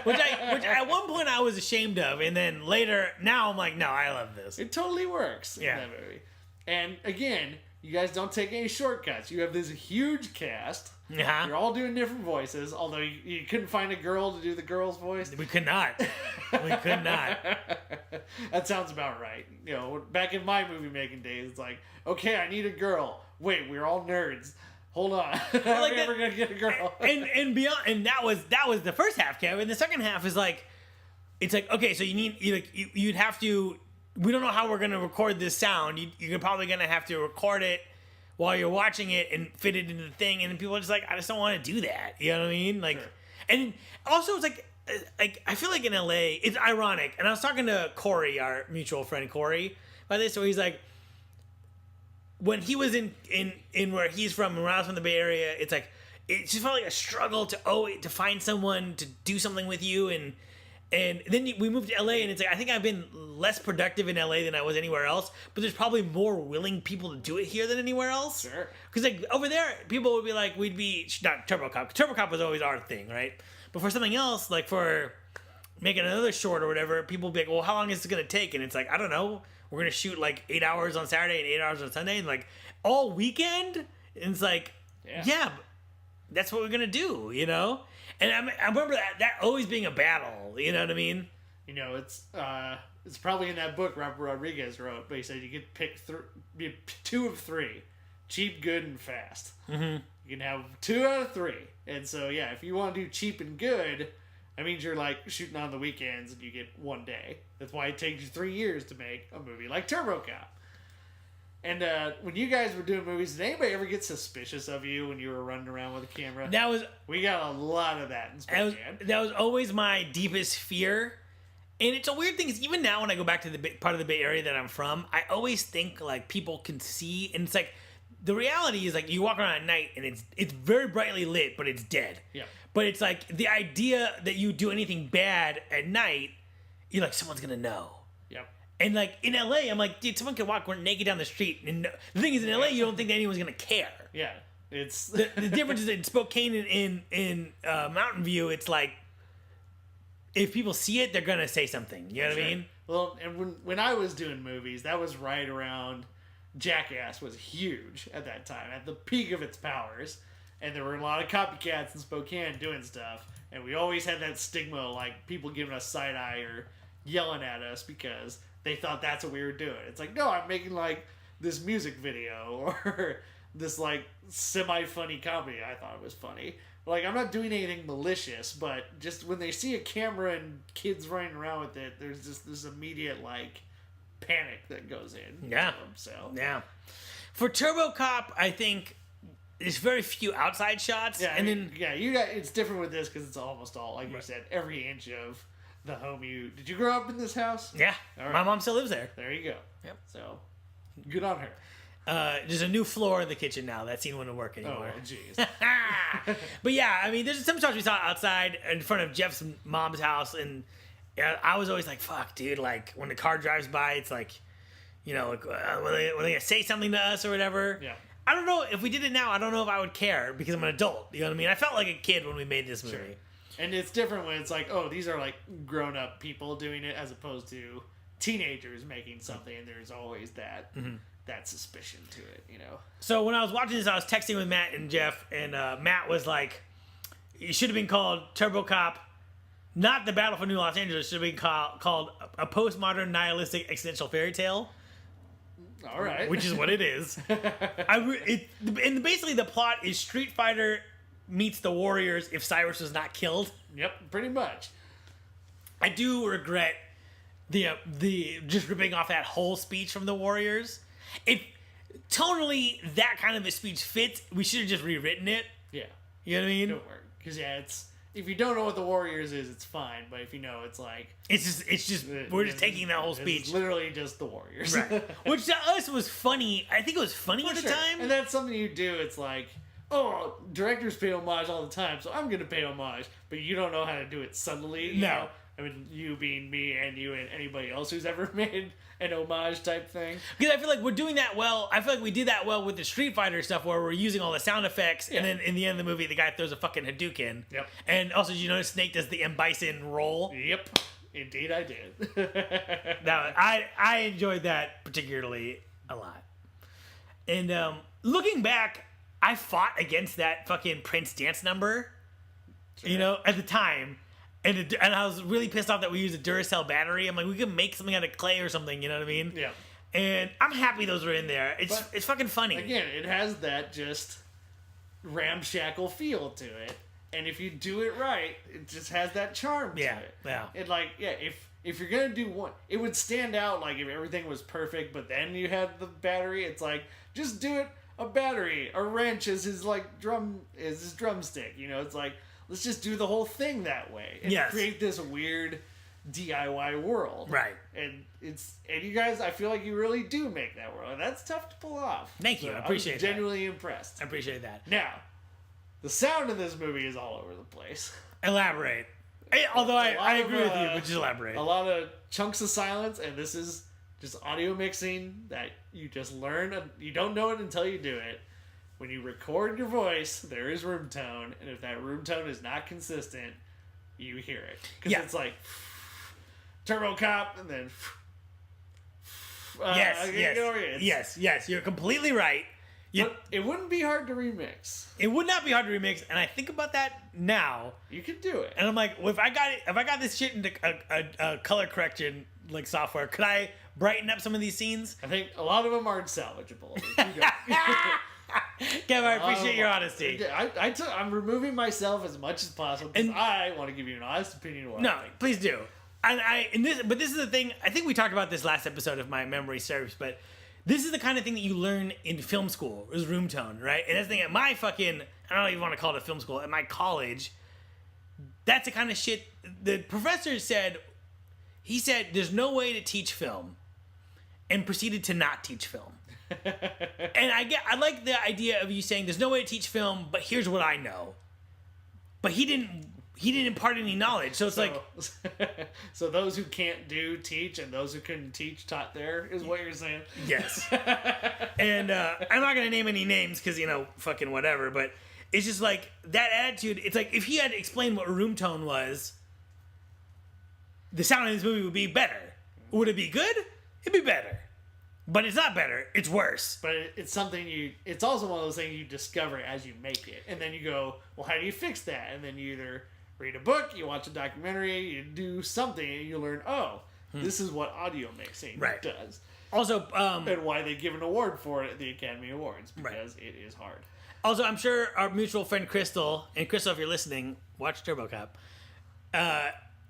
which at one point I was ashamed of, and then later now I'm like, no, I love this. It totally works in that movie. And again, you guys don't take any shortcuts. You have this huge cast Yeah. You're all doing different voices, although you couldn't find a girl to do the girl's voice. We could not. We could not. That sounds about right. You know, back in my movie making days, it's like, okay, I need a girl. Wait, we're all nerds. Hold on. How are we ever gonna get a girl? and beyond, and that was the first half, Kevin. The second half is like, it's like, okay, so you'd have to. We don't know how we're gonna record this sound. You're probably gonna have to record it while you're watching it and fit it into the thing. And people are just like, I just don't want to do that. You know what I mean? Like, sure. And also it's like I feel like in LA, it's ironic. And I was talking to Corey, our mutual friend Corey, by this. So he's like, when he was in where he's from, when I was from the Bay Area, it's like it just felt like a struggle to find someone to do something with you, and then we moved to LA, and it's like I think I've been less productive in LA than I was anywhere else, but there's probably more willing people to do it here than anywhere else. Sure. Because like over there, people would be like, we'd be not TurboCop. TurboCop was always our thing, right? But for something else, like for making another short or whatever, people would be like, well, how long is it gonna take? And it's like, I don't know. We're gonna shoot like 8 hours on Saturday and 8 hours on Sunday, and like all weekend. And it's like, yeah, that's what we're gonna do, you know. And I remember that always being a battle. You know what I mean? You know, it's probably in that book Robert Rodriguez wrote, but he said you get pick 2 of 3, cheap, good, and fast. Mm-hmm. You can have 2 out of 3, and so yeah, if you want to do cheap and good, that means you're like shooting on the weekends and you get 1 day. That's why it takes you 3 years to make a movie like TurboCop. And when you guys were doing movies, did anybody ever get suspicious of you when you were running around with a camera? We got a lot of that in Spokane. That was always my deepest fear. And it's a weird thing, is even now when I go back to the part of the Bay Area that I'm from, I always think like people can see, and it's like the reality is like you walk around at night and it's very brightly lit, but it's dead. Yeah. But it's like the idea that you do anything bad at night, you're like, someone's gonna know. Yep. And like in LA, I'm like, dude, someone can walk naked down the street, and the thing is, in LA, you don't think that anyone's gonna care. Yeah. It's the difference is in Spokane and in Mountain View, it's like if people see it, they're gonna say something. You know what I mean? Well, and when I was doing movies, that was right around Jackass was huge at that time, at the peak of its powers, and there were a lot of copycats in Spokane doing stuff, and we always had that stigma, like people giving us side eye or yelling at us because they thought that's what we were doing. It's like, no, I'm making like this music video or this like semi-funny comedy. I thought it was funny. Like, I'm not doing anything malicious, but just when they see a camera and kids running around with it, there's just this immediate like panic that goes in. Yeah. So yeah. For TurboCop, I think there's very few outside shots. Yeah. And then you got it's different with this because it's almost all like you said, every inch of the home. Did you grow up in this house? Yeah. Right. My mom still lives there. There you go. Yep. So good on her. There's a new floor in the kitchen now. That scene wouldn't work anymore. Oh, jeez. But yeah, I mean, there's some shots we saw outside in front of Jeff's mom's house, and I was always like, fuck, dude, like, when the car drives by, it's like, you know, like, were they gonna say something to us or whatever? Yeah. I don't know. If we did it now, I don't know if I would care, because I'm an adult. You know what I mean? I felt like a kid when we made this movie. Sure. And it's different when it's like, oh, these are like grown-up people doing it as opposed to teenagers making something, and there's always that that suspicion to it, you know. So when I was watching this, I was texting with Matt and Jeff, and Matt was like, it should have been called TurboCop, not the Battle for New Los Angeles. It should have been called a postmodern nihilistic existential fairy tale. All right. Which is what it is. And basically the plot is Street Fighter meets the Warriors if Cyrus was not killed. Yep, pretty much. I do regret the just ripping off that whole speech from the Warriors. If tonally that kind of a speech fits, we should have just rewritten it. Yeah. You know what I mean? Don't work. Because it's if you don't know what the Warriors is, it's fine. But if you know, it's like it's just we're just taking that whole speech. It's literally just the Warriors, right? Which to us was funny. I think it was funny at the time. And that's something you do. It's like, oh, directors pay homage all the time, so I'm gonna pay homage. But you don't know how to do it subtly. You know? I mean, you being me and you and anybody else who's ever made an homage type thing. Because I feel like we're doing that well. I feel like we did that well with the Street Fighter stuff where we're using all the sound effects, and then in the end of the movie, the guy throws a fucking Hadouken. Yep. And also, did you notice Snake does the M. Bison roll? Yep. Indeed, I did. I enjoyed that particularly a lot. And looking back, I fought against that fucking Prince dance number, you know, at the time. And I was really pissed off that we used a Duracell battery. I'm like, we could make something out of clay or something, you know what I mean? Yeah. And I'm happy those were in there. It's fucking funny. Again, it has that just ramshackle feel to it. And if you do it right, it just has that charm to it. Yeah. And like, yeah, if you're gonna do one, it would stand out like if everything was perfect, but then you had the battery, it's like, just do it a battery. A wrench is his drumstick. You know, it's like, let's just do the whole thing that way and create this weird DIY world. Right. And you guys, I feel like you really do make that world. And that's tough to pull off. Thank you. I appreciate that. I'm genuinely impressed. I appreciate that. Now, the sound in this movie is all over the place. Elaborate. Although I agree with you, but just elaborate. A lot of chunks of silence, and this is just audio mixing that you just learn. You don't know it until you do it. When you record your voice, there is room tone, and if that room tone is not consistent, you hear it. Because it's like TurboCop, and then yes, you're completely right. But it wouldn't be hard to remix. It would not be hard to remix, and I think about that now. You could do it. And I'm like, well, if I got this shit into a color correction like software, could I brighten up some of these scenes? I think a lot of them aren't salvageable. Kevin, I appreciate your honesty. I'm removing myself as much as possible because I want to give you an honest opinion of what I think. Please do. But this is the thing. I think we talked about this last episode if my memory serves, but this is the kind of thing that you learn in film school is room tone, right? And that's the thing at my fucking, I don't even want to call it a film school, at my college, that's the kind of shit the professor said. He said there's no way to teach film, and proceeded to not teach film. And I like the idea of you saying there's no way to teach film, but here's what I know. But he didn't impart any knowledge, so it's so those who can't teach, and those who couldn't teach taught there, is what you're saying. Yes. And I'm not gonna name any names because fucking whatever. But it's just like that attitude. It's like if he had explained what room tone was, the sound in this movie would be better. Would it be good? It'd be better. But it's not better. It's worse. But it's something it's also one of those things you discover as you make it. And then you go, well, how do you fix that? And then you either read a book, you watch a documentary, you do something, and you learn, this is what audio mixing does. Also, and why they give an award for it at the Academy Awards, because it is hard. Also, I'm sure our mutual friend Crystal, and Crystal, if you're listening, watch TurboCop.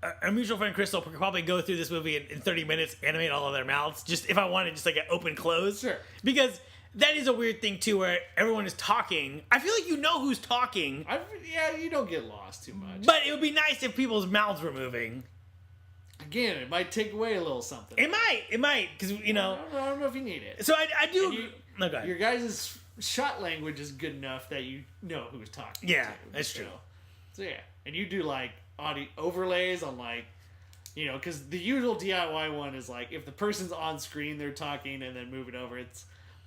Our mutual friend Crystal could probably go through this movie in 30 minutes, animate all of their mouths, just if I wanted just like an open close. Sure. Because that is a weird thing too, where everyone is talking. I feel like you know who's talking. You don't get lost too much. But it would be nice if people's mouths were moving. Again, it might take away a little something. It might, because I don't know if you need it. So I do. Go ahead. Your guys' shot language is good enough that you know who's talking. Yeah, that's true. So yeah, and you do like audio overlays on because the usual DIY one is like if the person's on screen, they're talking and then moving over.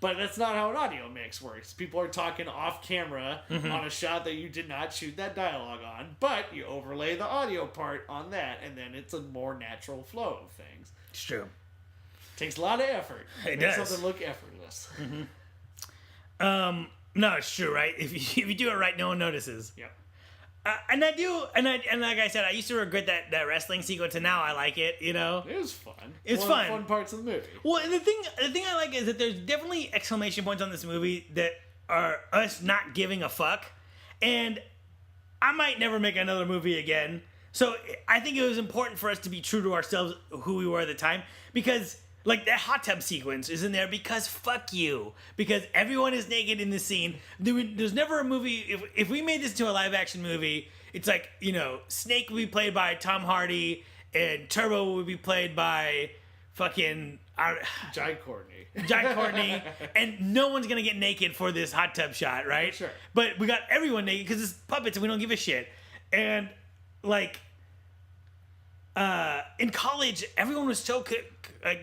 But that's not how an audio mix works. People are talking off camera on a shot that you did not shoot that dialogue on, but you overlay the audio part on that, and then it's a more natural flow of things. It's true. Takes a lot of effort. It makes does. something look effortless. No, it's true, right? If you do it right, no one notices. Yep. And like I said, I used to regret that wrestling sequence, and now I like it. It was fun. It's one fun. of the fun parts of the movie. Well, and the thing I like is that there's definitely exclamation points on this movie that are us not giving a fuck, and I might never make another movie again. So I think it was important for us to be true to ourselves, who we were at the time, because like that hot tub sequence is in there because fuck you. Because everyone is naked in this scene. There's never a movie, if we made this into a live action movie, it's like, Snake would be played by Tom Hardy and Turbo would be played by fucking Jai Courtney. And no one's gonna get naked for this hot tub shot, right? Sure. But we got everyone naked because it's puppets and we don't give a shit. And like in college, everyone was so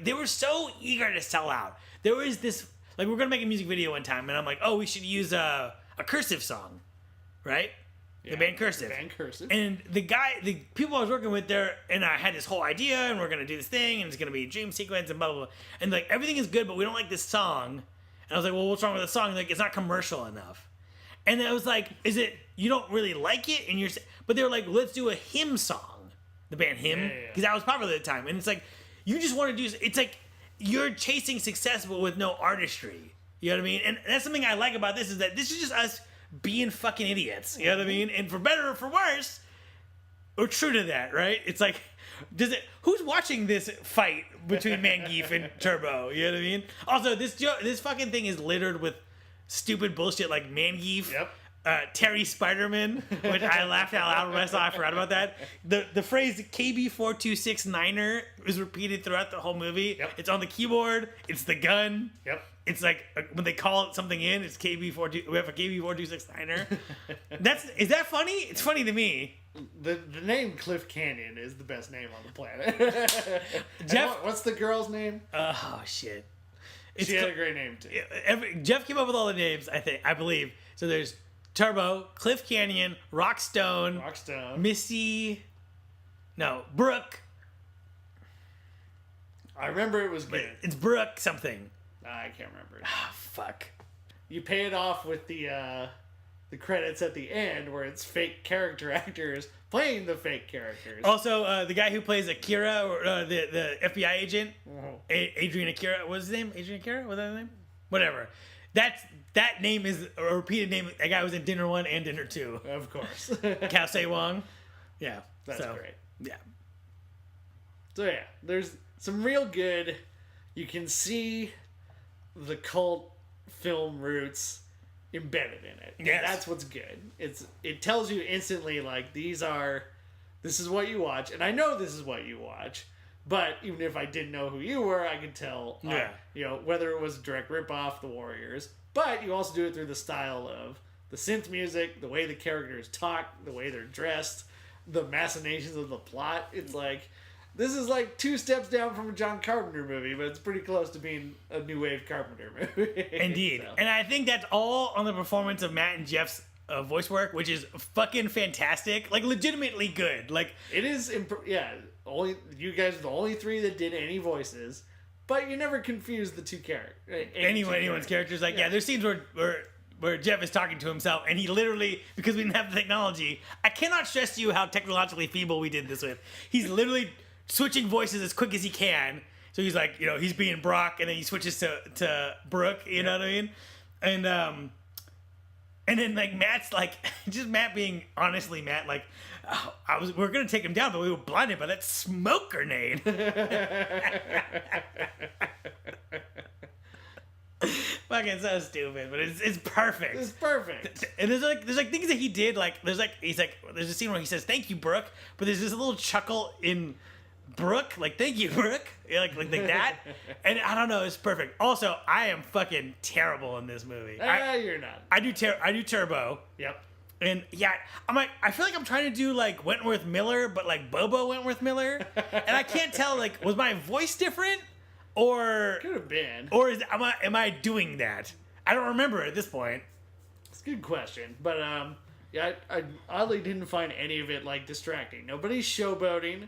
they were so eager to sell out. There was this, like, we're gonna make a music video one time, and I'm like, we should use a Cursive song, right? Yeah, the band Cursive. And the people I was working with there, and I had this whole idea, and we're gonna do this thing, and it's gonna be a dream sequence, and blah blah blah. And like everything is good, but we don't like this song. And I was like, well, what's wrong with the song? Like, it's not commercial enough. And I was like, is it you don't really like it? And but they were like, let's do a hymn song. The band Hymn, because that was popular at the time. And it's like, you just want to do. It's like you're chasing success, but with no artistry. You know what I mean? And that's something I like about this is that this is just us being fucking idiots. You know what I mean? And for better or for worse, we're true to that, right? It's like, who's watching this fight between Mangeef and Turbo? You know what I mean? Also, this fucking thing is littered with stupid bullshit like Mangeef. Yep. Terry Spiderman, which I laughed out loud when I saw. I forgot about that. The phrase KB4269er is repeated throughout the whole movie. Yep. It's on the keyboard. It's the gun. Yep. It's like when they call something in, it's KB42. We have a KB4269er. Is that funny? It's funny to me. The name Cliff Canyon is the best name on the planet. Jeff, what's the girl's name? Oh shit. She had a great name too. Jeff came up with all the names. I believe. So there's Turbo, Cliff Canyon, Rockstone, Misty, Brooke. I remember it was good. It's Brooke something. I can't remember. Ah, fuck. You pay it off with the credits at the end where it's fake character actors playing the fake characters. Also, the guy who plays Akira, or the FBI agent, Adrian Akira. What's his name? Adrian Akira? What's that name? Whatever. That name is a repeated name. That guy was in Dinner 1 and Dinner 2. Of course. Kao Se Wong. Yeah. That's great. Yeah. So yeah, there's some real good. You can see the cult film roots embedded in it. Yes. That's what's good. It tells you instantly, like, this is what you watch, and I know this is what you watch. But even if I didn't know who you were, I could tell, whether it was a direct ripoff, The Warriors. But you also do it through the style of the synth music, the way the characters talk, the way they're dressed, the machinations of the plot. It's like, this is like 2 steps down from a John Carpenter movie, but it's pretty close to being a new wave Carpenter movie. Indeed. So. And I think that's all on the performance of Matt and Jeff's voice work, which is fucking fantastic. Like, legitimately good. Like, it is, only you guys are the only 3 that did any voices, but you never confuse the 2 characters. Anyone's characters. Like, there's scenes where Jeff is talking to himself, and he literally, because we didn't have the technology, I cannot stress to you how technologically feeble we did this with. He's literally switching voices as quick as he can. So he's like, he's being Brock, and then he switches to Brooke, you know what I mean? And then, like, Matt's like, just Matt being honestly Matt, like, we're gonna take him down, but we were blinded by that smoke grenade. Fucking so stupid, but it's perfect. It's perfect. And there's like things that he did, like there's a scene where he says thank you, Brooke, but there's this little chuckle in Brooke, like thank you, Brooke, like that, and I don't know, it's perfect. Also, I am fucking terrible in this movie. You're not. I do Turbo. Yep. And yeah, I feel like I'm trying to do like Wentworth Miller, but like Bobo Wentworth Miller, and I can't tell, like, was my voice different, or could have been, or am I doing that? I don't remember at this point. It's a good question, but I oddly didn't find any of it like distracting. Nobody's showboating.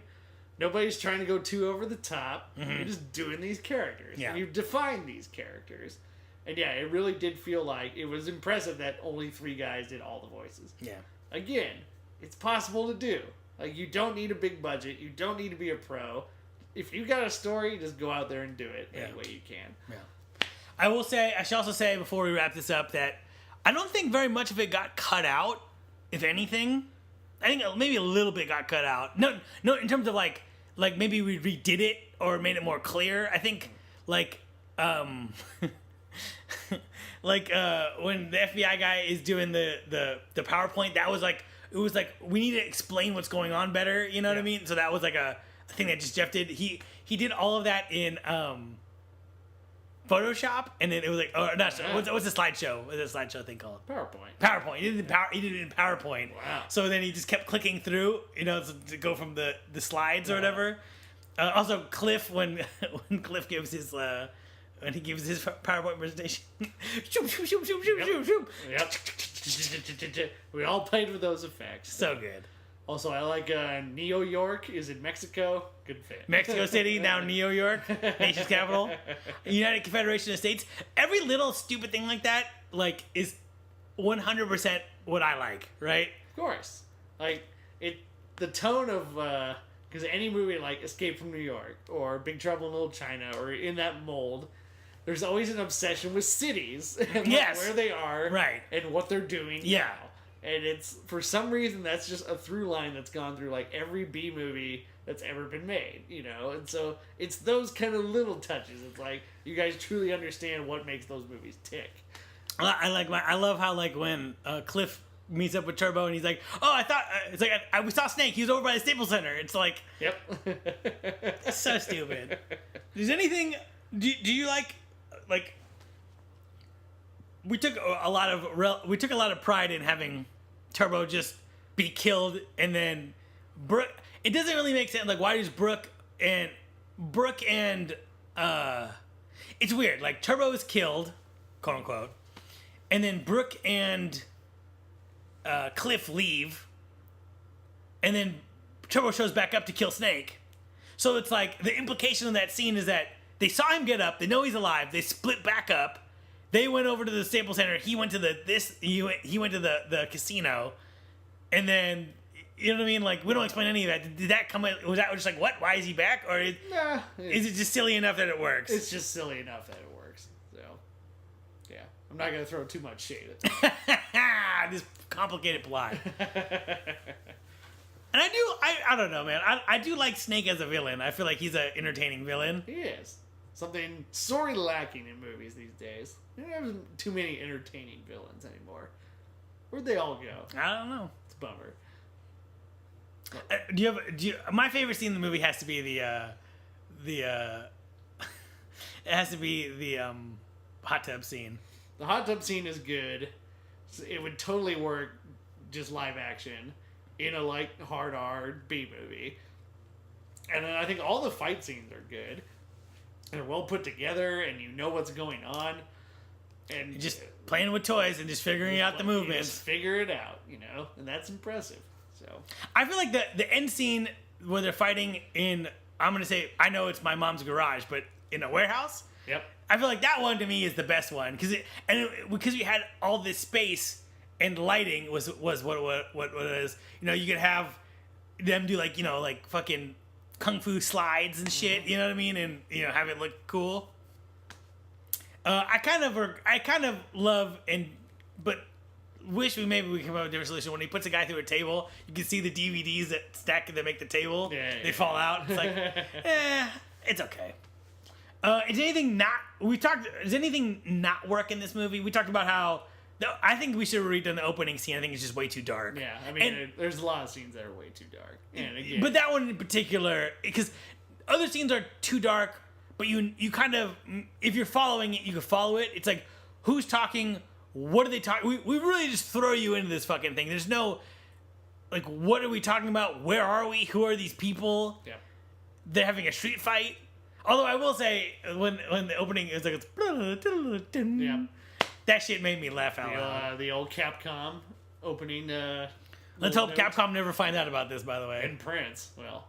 Nobody's trying to go too over the top. Mm-hmm. You're just doing these characters. Yeah. And you define these characters. And yeah, it really did feel like it was impressive that only 3 guys did all the voices. Yeah. Again, it's possible to do. Like, you don't need a big budget. You don't need to be a pro. If you got a story, just go out there and do it any way you can. Yeah. I should also say before we wrap this up that I don't think very much of it got cut out, if anything. I think maybe a little bit got cut out. No, in terms of like maybe we redid it or made it more clear. I think like when the FBI guy is doing the PowerPoint, that was like, it was like we need to explain what's going on better, you know what I mean? So that was like a thing that just Jeff did. He did all of that in Photoshop, and then it was like, what's the slideshow? What's the slideshow thing called? PowerPoint. He did it in PowerPoint. Wow. So then he just kept clicking through, to go from the slides or whatever. Also, Cliff, when Cliff gives his when he gives his PowerPoint presentation, Yep. We all played with those effects. So good. Also, I like New York is in Mexico. Good fit. Mexico City, now New York, nation's capital. United Confederation of States. Every little stupid thing like that, like, is 100% what I like, right? Of course. Like, the tone of, because any movie like Escape from New York or Big Trouble in Little China or in that mold, there's always an obsession with cities and like, where they are, right, and what they're doing now. And it's, for some reason, that's just a through line that's gone through like every B movie that's ever been made, you know? And so it's those kind of little touches. It's like, you guys truly understand what makes those movies tick. I love how, like, when Cliff meets up with Turbo and he's like, oh, I thought, it's like, we saw Snake, he was over by the Staples Center. It's like, yep. So stupid. Does anything, do you like, we took a lot of pride in having Turbo just be killed, and then Brooke, it doesn't really make sense, like, why does Brooke and, it's weird, like, Turbo is killed, quote unquote, and then Brooke and Cliff leave, and then Turbo shows back up to kill Snake. So it's like, the implication of that scene is that they saw him get up, they know he's alive, they split back up, they went over to the Staples Center, he went to he went to the casino, and then, you know what I mean? Like, we don't explain any of that. Did that come in, was that just like, what? Why is he back? Or is it just silly enough that it works? It's just silly enough that it works. So, yeah. I'm not going to throw too much shade at it. This complicated plot. And I don't know, man. I do like Snake as a villain. I feel like he's an entertaining villain. He is. Something sorely lacking in movies these days. There aren't too many entertaining villains anymore. Where'd they all go? I don't know. It's a bummer. My favorite scene in the movie has to be it has to be the hot tub scene. The hot tub scene is good. It would totally work just live action in a like hard R B movie. And then I think all the fight scenes are good. They're well put together, and you know what's going on. And you're just playing with toys and just figuring out the movements. Just figure it out, you know, and that's impressive. So I feel like the end scene where they're fighting in, I'm gonna say, I know it's my mom's garage, but in a warehouse. Yep. I feel like that one to me is the best one because we had all this space and lighting was what it was. You know, you could have them do like, you know, like fucking kung fu slides and shit. You know what I mean? And, you know, have it look cool. I kind of love but wish we come up with a different solution. When he puts a guy through a table, you can see the DVDs that stack that make the table. They fall out. It's like, it's okay. Does anything not work in this movie? We talked about how I think we should have redone the opening scene. I think it's just way too dark. Yeah, I mean, there's a lot of scenes that are way too dark. And again, but that one in particular, because other scenes are too dark, but you kind of, if you're following it, you can follow it. It's like, who's talking? What are they talking? We really just throw you into this fucking thing. There's no, like, what are we talking about? Where are we? Who are these people? Yeah. They're having a street fight. Although I will say, when the opening is like, yeah. That shit made me laugh out loud. The old Capcom opening. Let's hope Capcom never find out about this, by the way. And Prince. Well,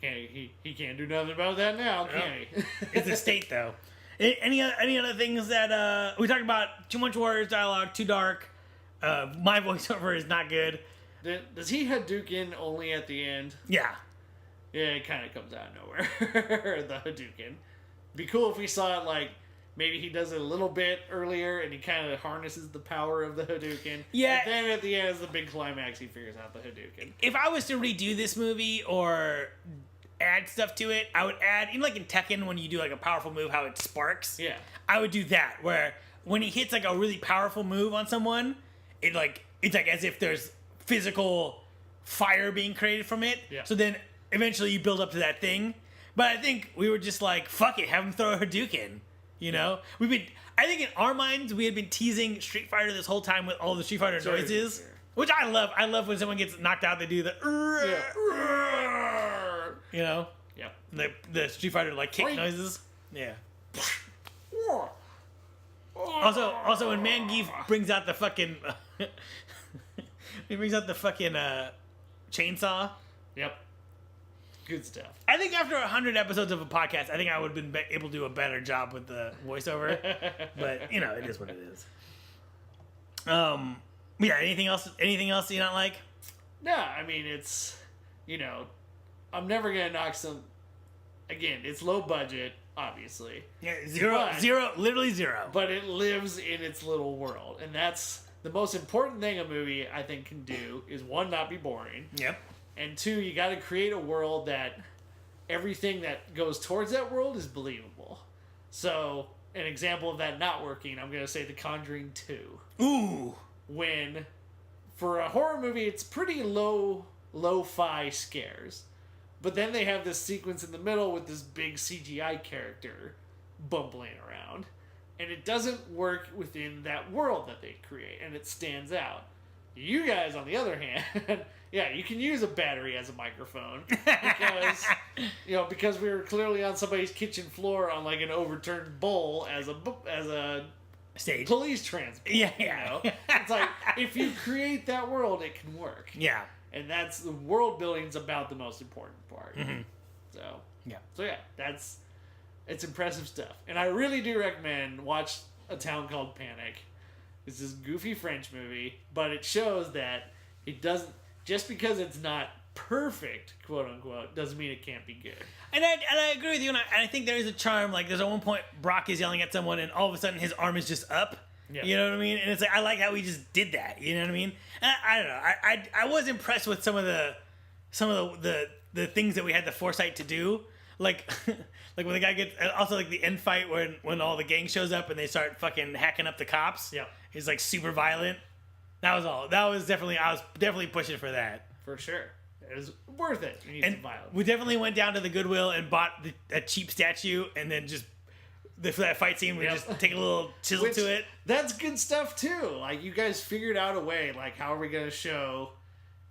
he can't do nothing about that now, can he? It's a state, though. Any other things that we talked about? Too much words, dialogue, too dark. My voiceover is not good. Does he Hadouken only at the end? Yeah. Yeah, it kind of comes out of nowhere. The Hadouken. Be cool if we saw it like maybe he does it a little bit earlier and he kind of harnesses the power of the Hadouken. Yeah. And then at the end, as the big climax, he figures out the Hadouken. If I was to redo this movie or add stuff to it, I would add, like in Tekken when you do like a powerful move, how it sparks. Yeah. I would do that where when he hits like a really powerful move on someone, it's like as if there's physical fire being created from it. Yeah. So then eventually you build up to that thing. But I think we were just like, fuck it, have him throw a Hadouken. You know? I think in our minds, we had been teasing Street Fighter this whole time with all the Street Fighter noises. Which I love. I love when someone gets knocked out, they do the... You know? Yep. The Street Fighter, like, kick noises. Yeah. Also, when Mangeef brings out the fucking... he brings out the fucking chainsaw. Yep. Good stuff. I think after 100 episodes of a podcast, I think I would have been able to do a better job with the voiceover. But, you know, it is what it is. Yeah. Anything else? Anything else you not like? No, I mean, it's, I'm never going to knock some. Again, it's low budget, obviously. Yeah, But- zero, literally zero. But it lives in its little world. And that's the most important thing a movie, I think, can do is, one, not be boring. Yep. And two, you got to create a world that everything that goes towards that world is believable. So, an example of that not working, I'm going to say The Conjuring 2. Ooh. When, for a horror movie, it's pretty lo-fi scares. But then they have this sequence in the middle with this big CGI character bumbling around. And it doesn't work within that world that they create. And it stands out. You guys, on the other hand, yeah, you can use a battery as a microphone. Because we were clearly on somebody's kitchen floor on like an overturned bowl as a Stage. police transport. Yeah. It's like, if you create that world, it can work. Yeah. And that's the world building's about the most important part. Mm-hmm. So it's impressive stuff. And I really do recommend watch A Town Called Panic. It's this goofy French movie, but it shows that it doesn't, just because it's not perfect, quote unquote, doesn't mean it can't be good. And I agree with you, and I think there is a charm. Like, there's at one point Brock is yelling at someone, and all of a sudden his arm is just up. Yeah. You know what I mean? And it's like, I like how he just did that. You know what I mean? And I don't know. I was impressed with some of the things that we had the foresight to do. Like like when the guy gets, also like the end fight when all the gang shows up and they start fucking hacking up the cops. Yeah. He's like super violent. That was all. I was definitely pushing for that. For sure. It was worth it. You need And some violence. we definitely went down to the Goodwill and bought a cheap statue, and then just for that fight scene, we just take a little chisel to it. That's good stuff too. Like, you guys figured out a way. Like, how are we going to show?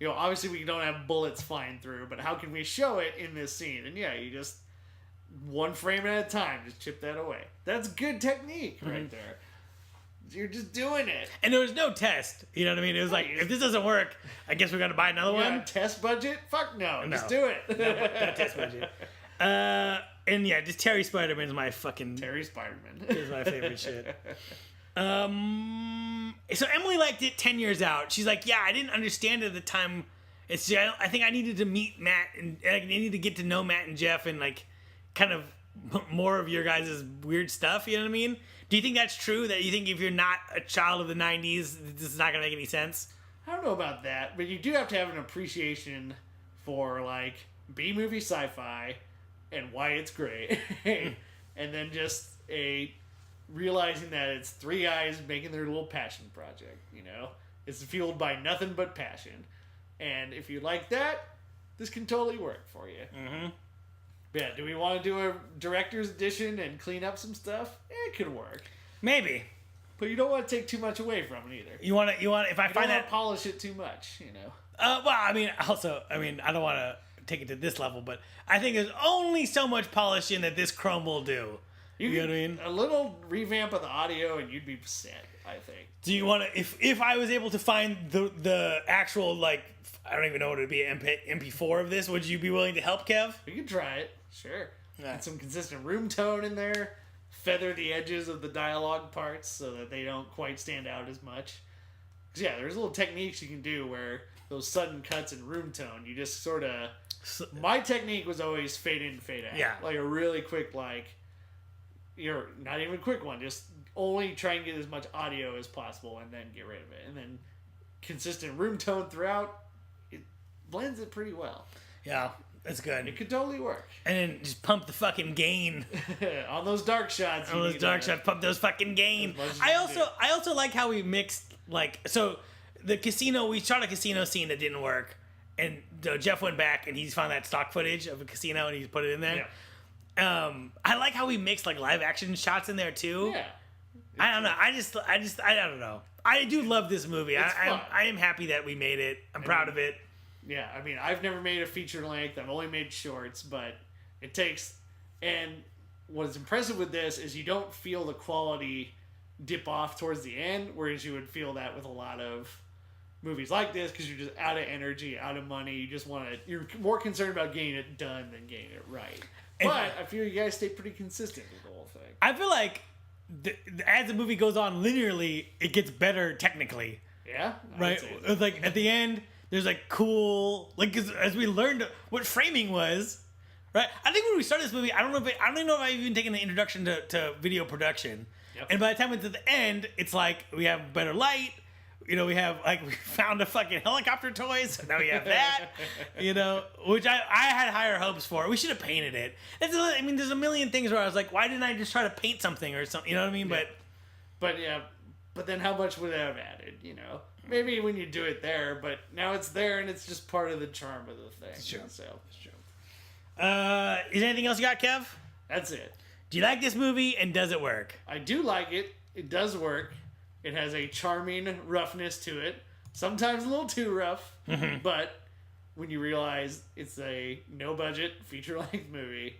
Obviously we don't have bullets flying through, but how can we show it in this scene? And yeah, you just one frame at a time, just chip that away. That's good technique right there. You're just doing it. And there was no test. You know what I mean? It was like, if this doesn't work, I guess we got to buy another one. Test budget? Fuck no. Just do it. No test budget. And yeah, just Terry Spider-Man is my fucking... Terry Spider-Man. is my favorite shit. So Emily liked it 10 years out. She's like, yeah, I didn't understand it at the time. It's just, I think I needed to meet Matt, and I needed to get to know Matt and Jeff and like kind of more of your guys' weird stuff. You know what I mean? Do you think that's true? That you think if you're not a child of the 90s, this is not going to make any sense? I don't know about that, but you do have to have an appreciation for like B-movie sci-fi and why it's great. And then just realizing that it's three guys making their little passion project, It's fueled by nothing but passion. And if you like that, this can totally work for you. Mm-hmm. Yeah, do we want to do a director's edition and clean up some stuff? It could work. Maybe. But you don't want to take too much away from it either. You want to, if I find that... polish it too much, well, I don't want to take it to this level, but I think there's only so much polishing that this Chrome will do. You know what I mean? A little revamp of the audio and you'd be set, I think. Do you want to, if I was able to find the actual, like, I don't even know what it would be, MP4 of this, would you be willing to help, Kev? We could try it, sure. Yeah. Get some consistent room tone in there, feather the edges of the dialogue parts so that they don't quite stand out as much. Because, yeah, there's little techniques you can do where those sudden cuts in room tone, you just sort of... My technique was always fade in, fade out. Yeah. Like a really quick, not even a quick one, just only try and get as much audio as possible and then get rid of it. And then consistent room tone throughout, it blends it pretty well. Yeah, that's good. It could totally work. And then just pump the fucking gain. On those dark shots. On those dark shots, pump those fucking gain. I also like how we mixed, so the casino, we shot a casino scene that didn't work. And Jeff went back and he's found that stock footage of a casino and he's put it in there. Yeah. I like how we mixed live action shots in there too. Yeah. I don't know. I don't know. I do love this movie. I am happy that we made it. I'm proud of it. Yeah, I've never made a feature length. I've only made shorts, but it takes... And what is impressive with this is you don't feel the quality dip off towards the end, whereas you would feel that with a lot of movies like this, because you're just out of energy, out of money. You just want to... You're more concerned about getting it done than getting it right. But I feel you guys stay pretty consistent with the whole thing. I feel like as the movie goes on linearly, it gets better technically. Yeah. Right? It's like at the end, there's like cool, like as we learned what framing was. Right? I think when we started this movie, I don't even know if I've even taken the introduction to video production. Yep. And by the time it's at the end, it's like we have better light. We have like we found a fucking helicopter toy, so now we have that. Which I had higher hopes for. We should have painted it. There's a million things where I was like, why didn't I just try to paint something or something? You know what I mean? Yeah. But then how much would it have added? Maybe when you do it there, but now it's there and it's just part of the charm of the thing. Sure. So. Is there anything else you got, Kev? That's it. Do you like this movie and does it work? I do like it. It does work. It has a charming roughness to it. Sometimes a little too rough. Mm-hmm. But when you realize it's a no-budget, feature-length movie,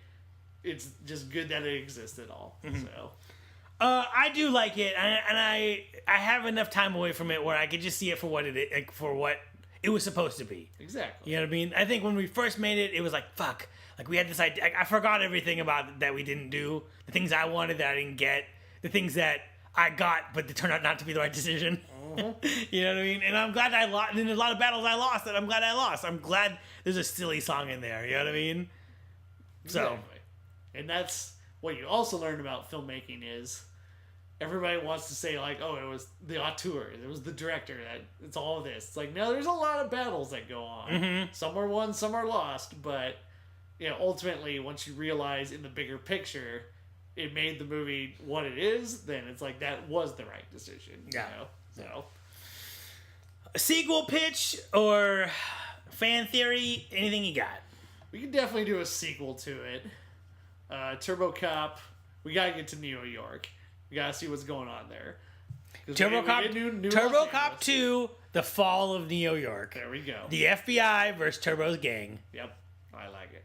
it's just good that it exists at all. Mm-hmm. So, I do like it, and I have enough time away from it where I could just see it for what it was supposed to be. exactly. You know what I mean? I think when we first made it, it was like, fuck. Like, we had this idea. I forgot everything about it that we didn't do. The things I wanted that I didn't get. The things that I got, but they turned out not to be the right decision. Mm-hmm. You know what I mean? And I'm glad I lost. And there's a lot of battles I lost that I'm glad I lost. I'm glad there's a silly song in there. You know what I mean? So. Exactly. And that's what you also learned about filmmaking is everybody wants to say, like, oh, it was the auteur. It was the director. It's all of this. It's like, no, there's a lot of battles that go on. Mm-hmm. Some are won, some are lost. But, ultimately, once you realize in the bigger picture, it made the movie what it is, then it's like that was the right decision. Yeah. So. A sequel pitch or fan theory? Anything you got? We could definitely do a sequel to it. TurboCop. We gotta get to New York. We gotta see what's going on there. TurboCop 2, The Fall of New York. There we go. The FBI versus Turbo's gang. Yep, I like it.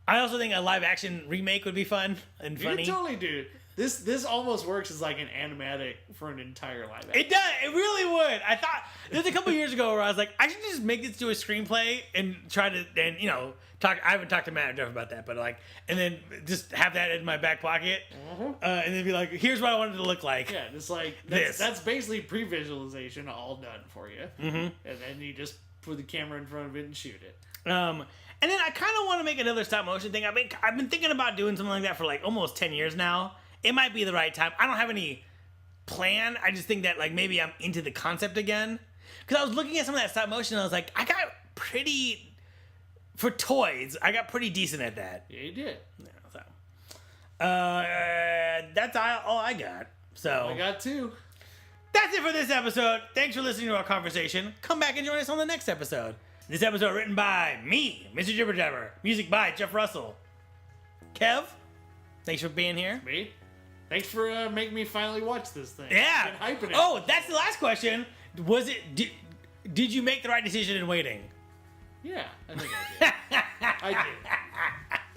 I also think a live action remake would be fun and You funny. could totally do. This almost works as like an animatic for an entire live action. It does. It really would. I thought there's a couple years ago where I was like, I should just make this to a screenplay and try to talk. I haven't talked to Matt or Jeff about that, but and then just have that in my back pocket, and then be like, here's what I wanted it to look like. Yeah, just like this. That's basically pre-visualization all done for you, Mm-hmm. and then you just put the camera in front of it and shoot it. And then I kind of want to make another stop motion thing. I've been thinking about doing something like that for almost 10 years now. It might be the right time. I don't have any plan. I just think that maybe I'm into the concept again. Because I was looking at some of that stop motion and I was like, I got pretty, for toys, I got pretty decent at that. Yeah, you did. Yeah, so. That's all I got. So I got two. That's it for this episode. Thanks for listening to our conversation. Come back and join us on the next episode. This episode written by me, Mr. Jibber Jabber. Music by Jeff Russell. Kev, thanks for being here. Me? Thanks for making me finally watch this thing. Yeah. I've been hyping it. Oh, that's the last question. Was it? Did you make the right decision in waiting? Yeah, I think I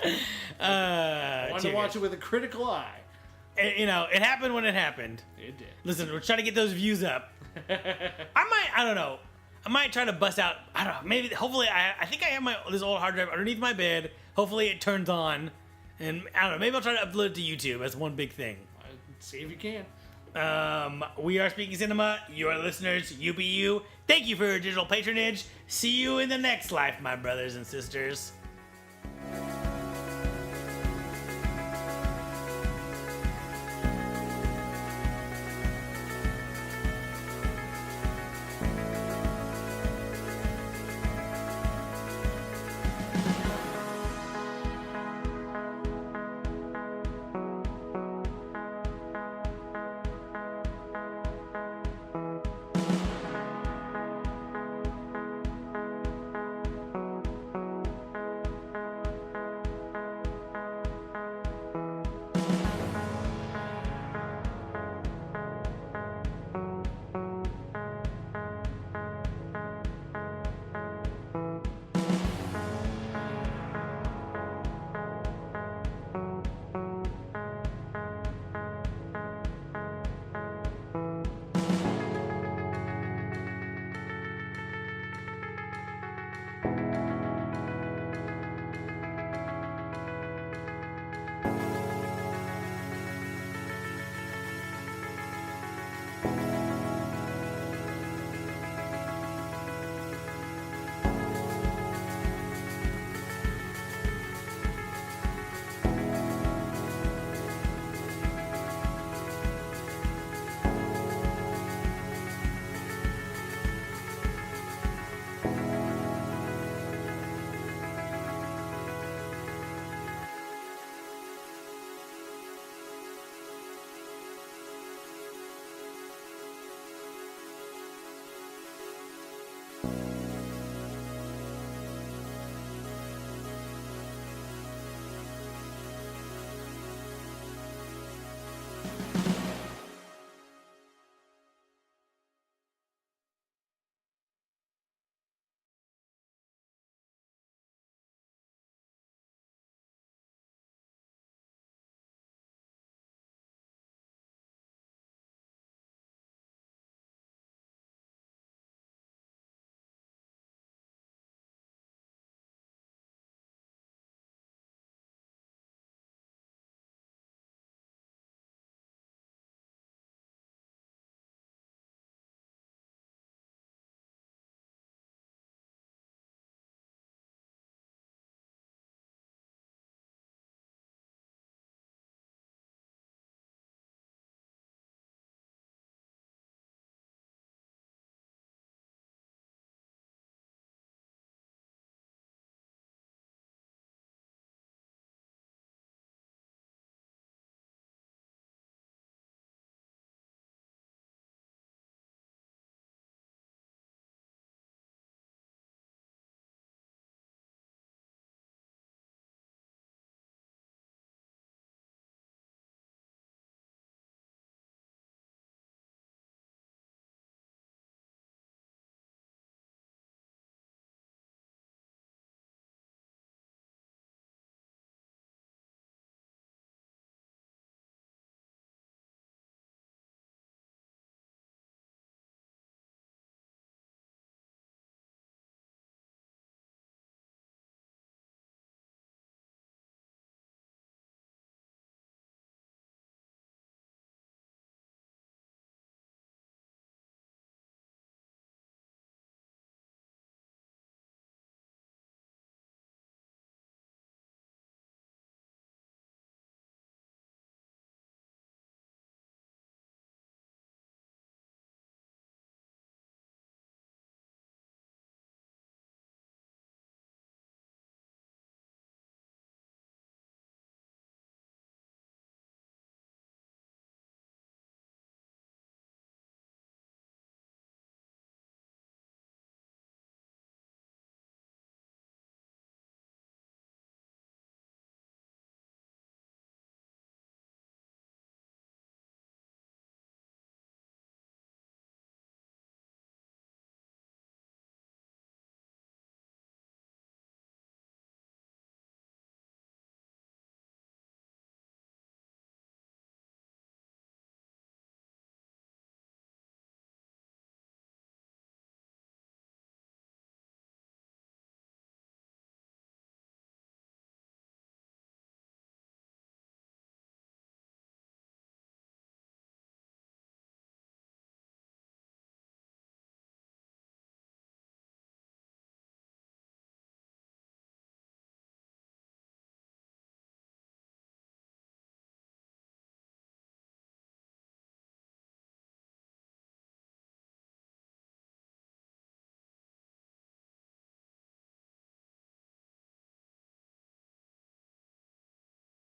did. I wanted to watch it with a critical eye. It happened when it happened. It did. Listen, we're trying to get those views up. I don't know. I might try to bust out. I don't know. Maybe. Hopefully, I think I have this old hard drive underneath my bed. Hopefully, it turns on, and I don't know. Maybe I'll try to upload it to YouTube as one big thing. See if you can. We are Speaking Cinema. Your listeners, you be you. Thank you for your digital patronage. See you in the next life, my brothers and sisters.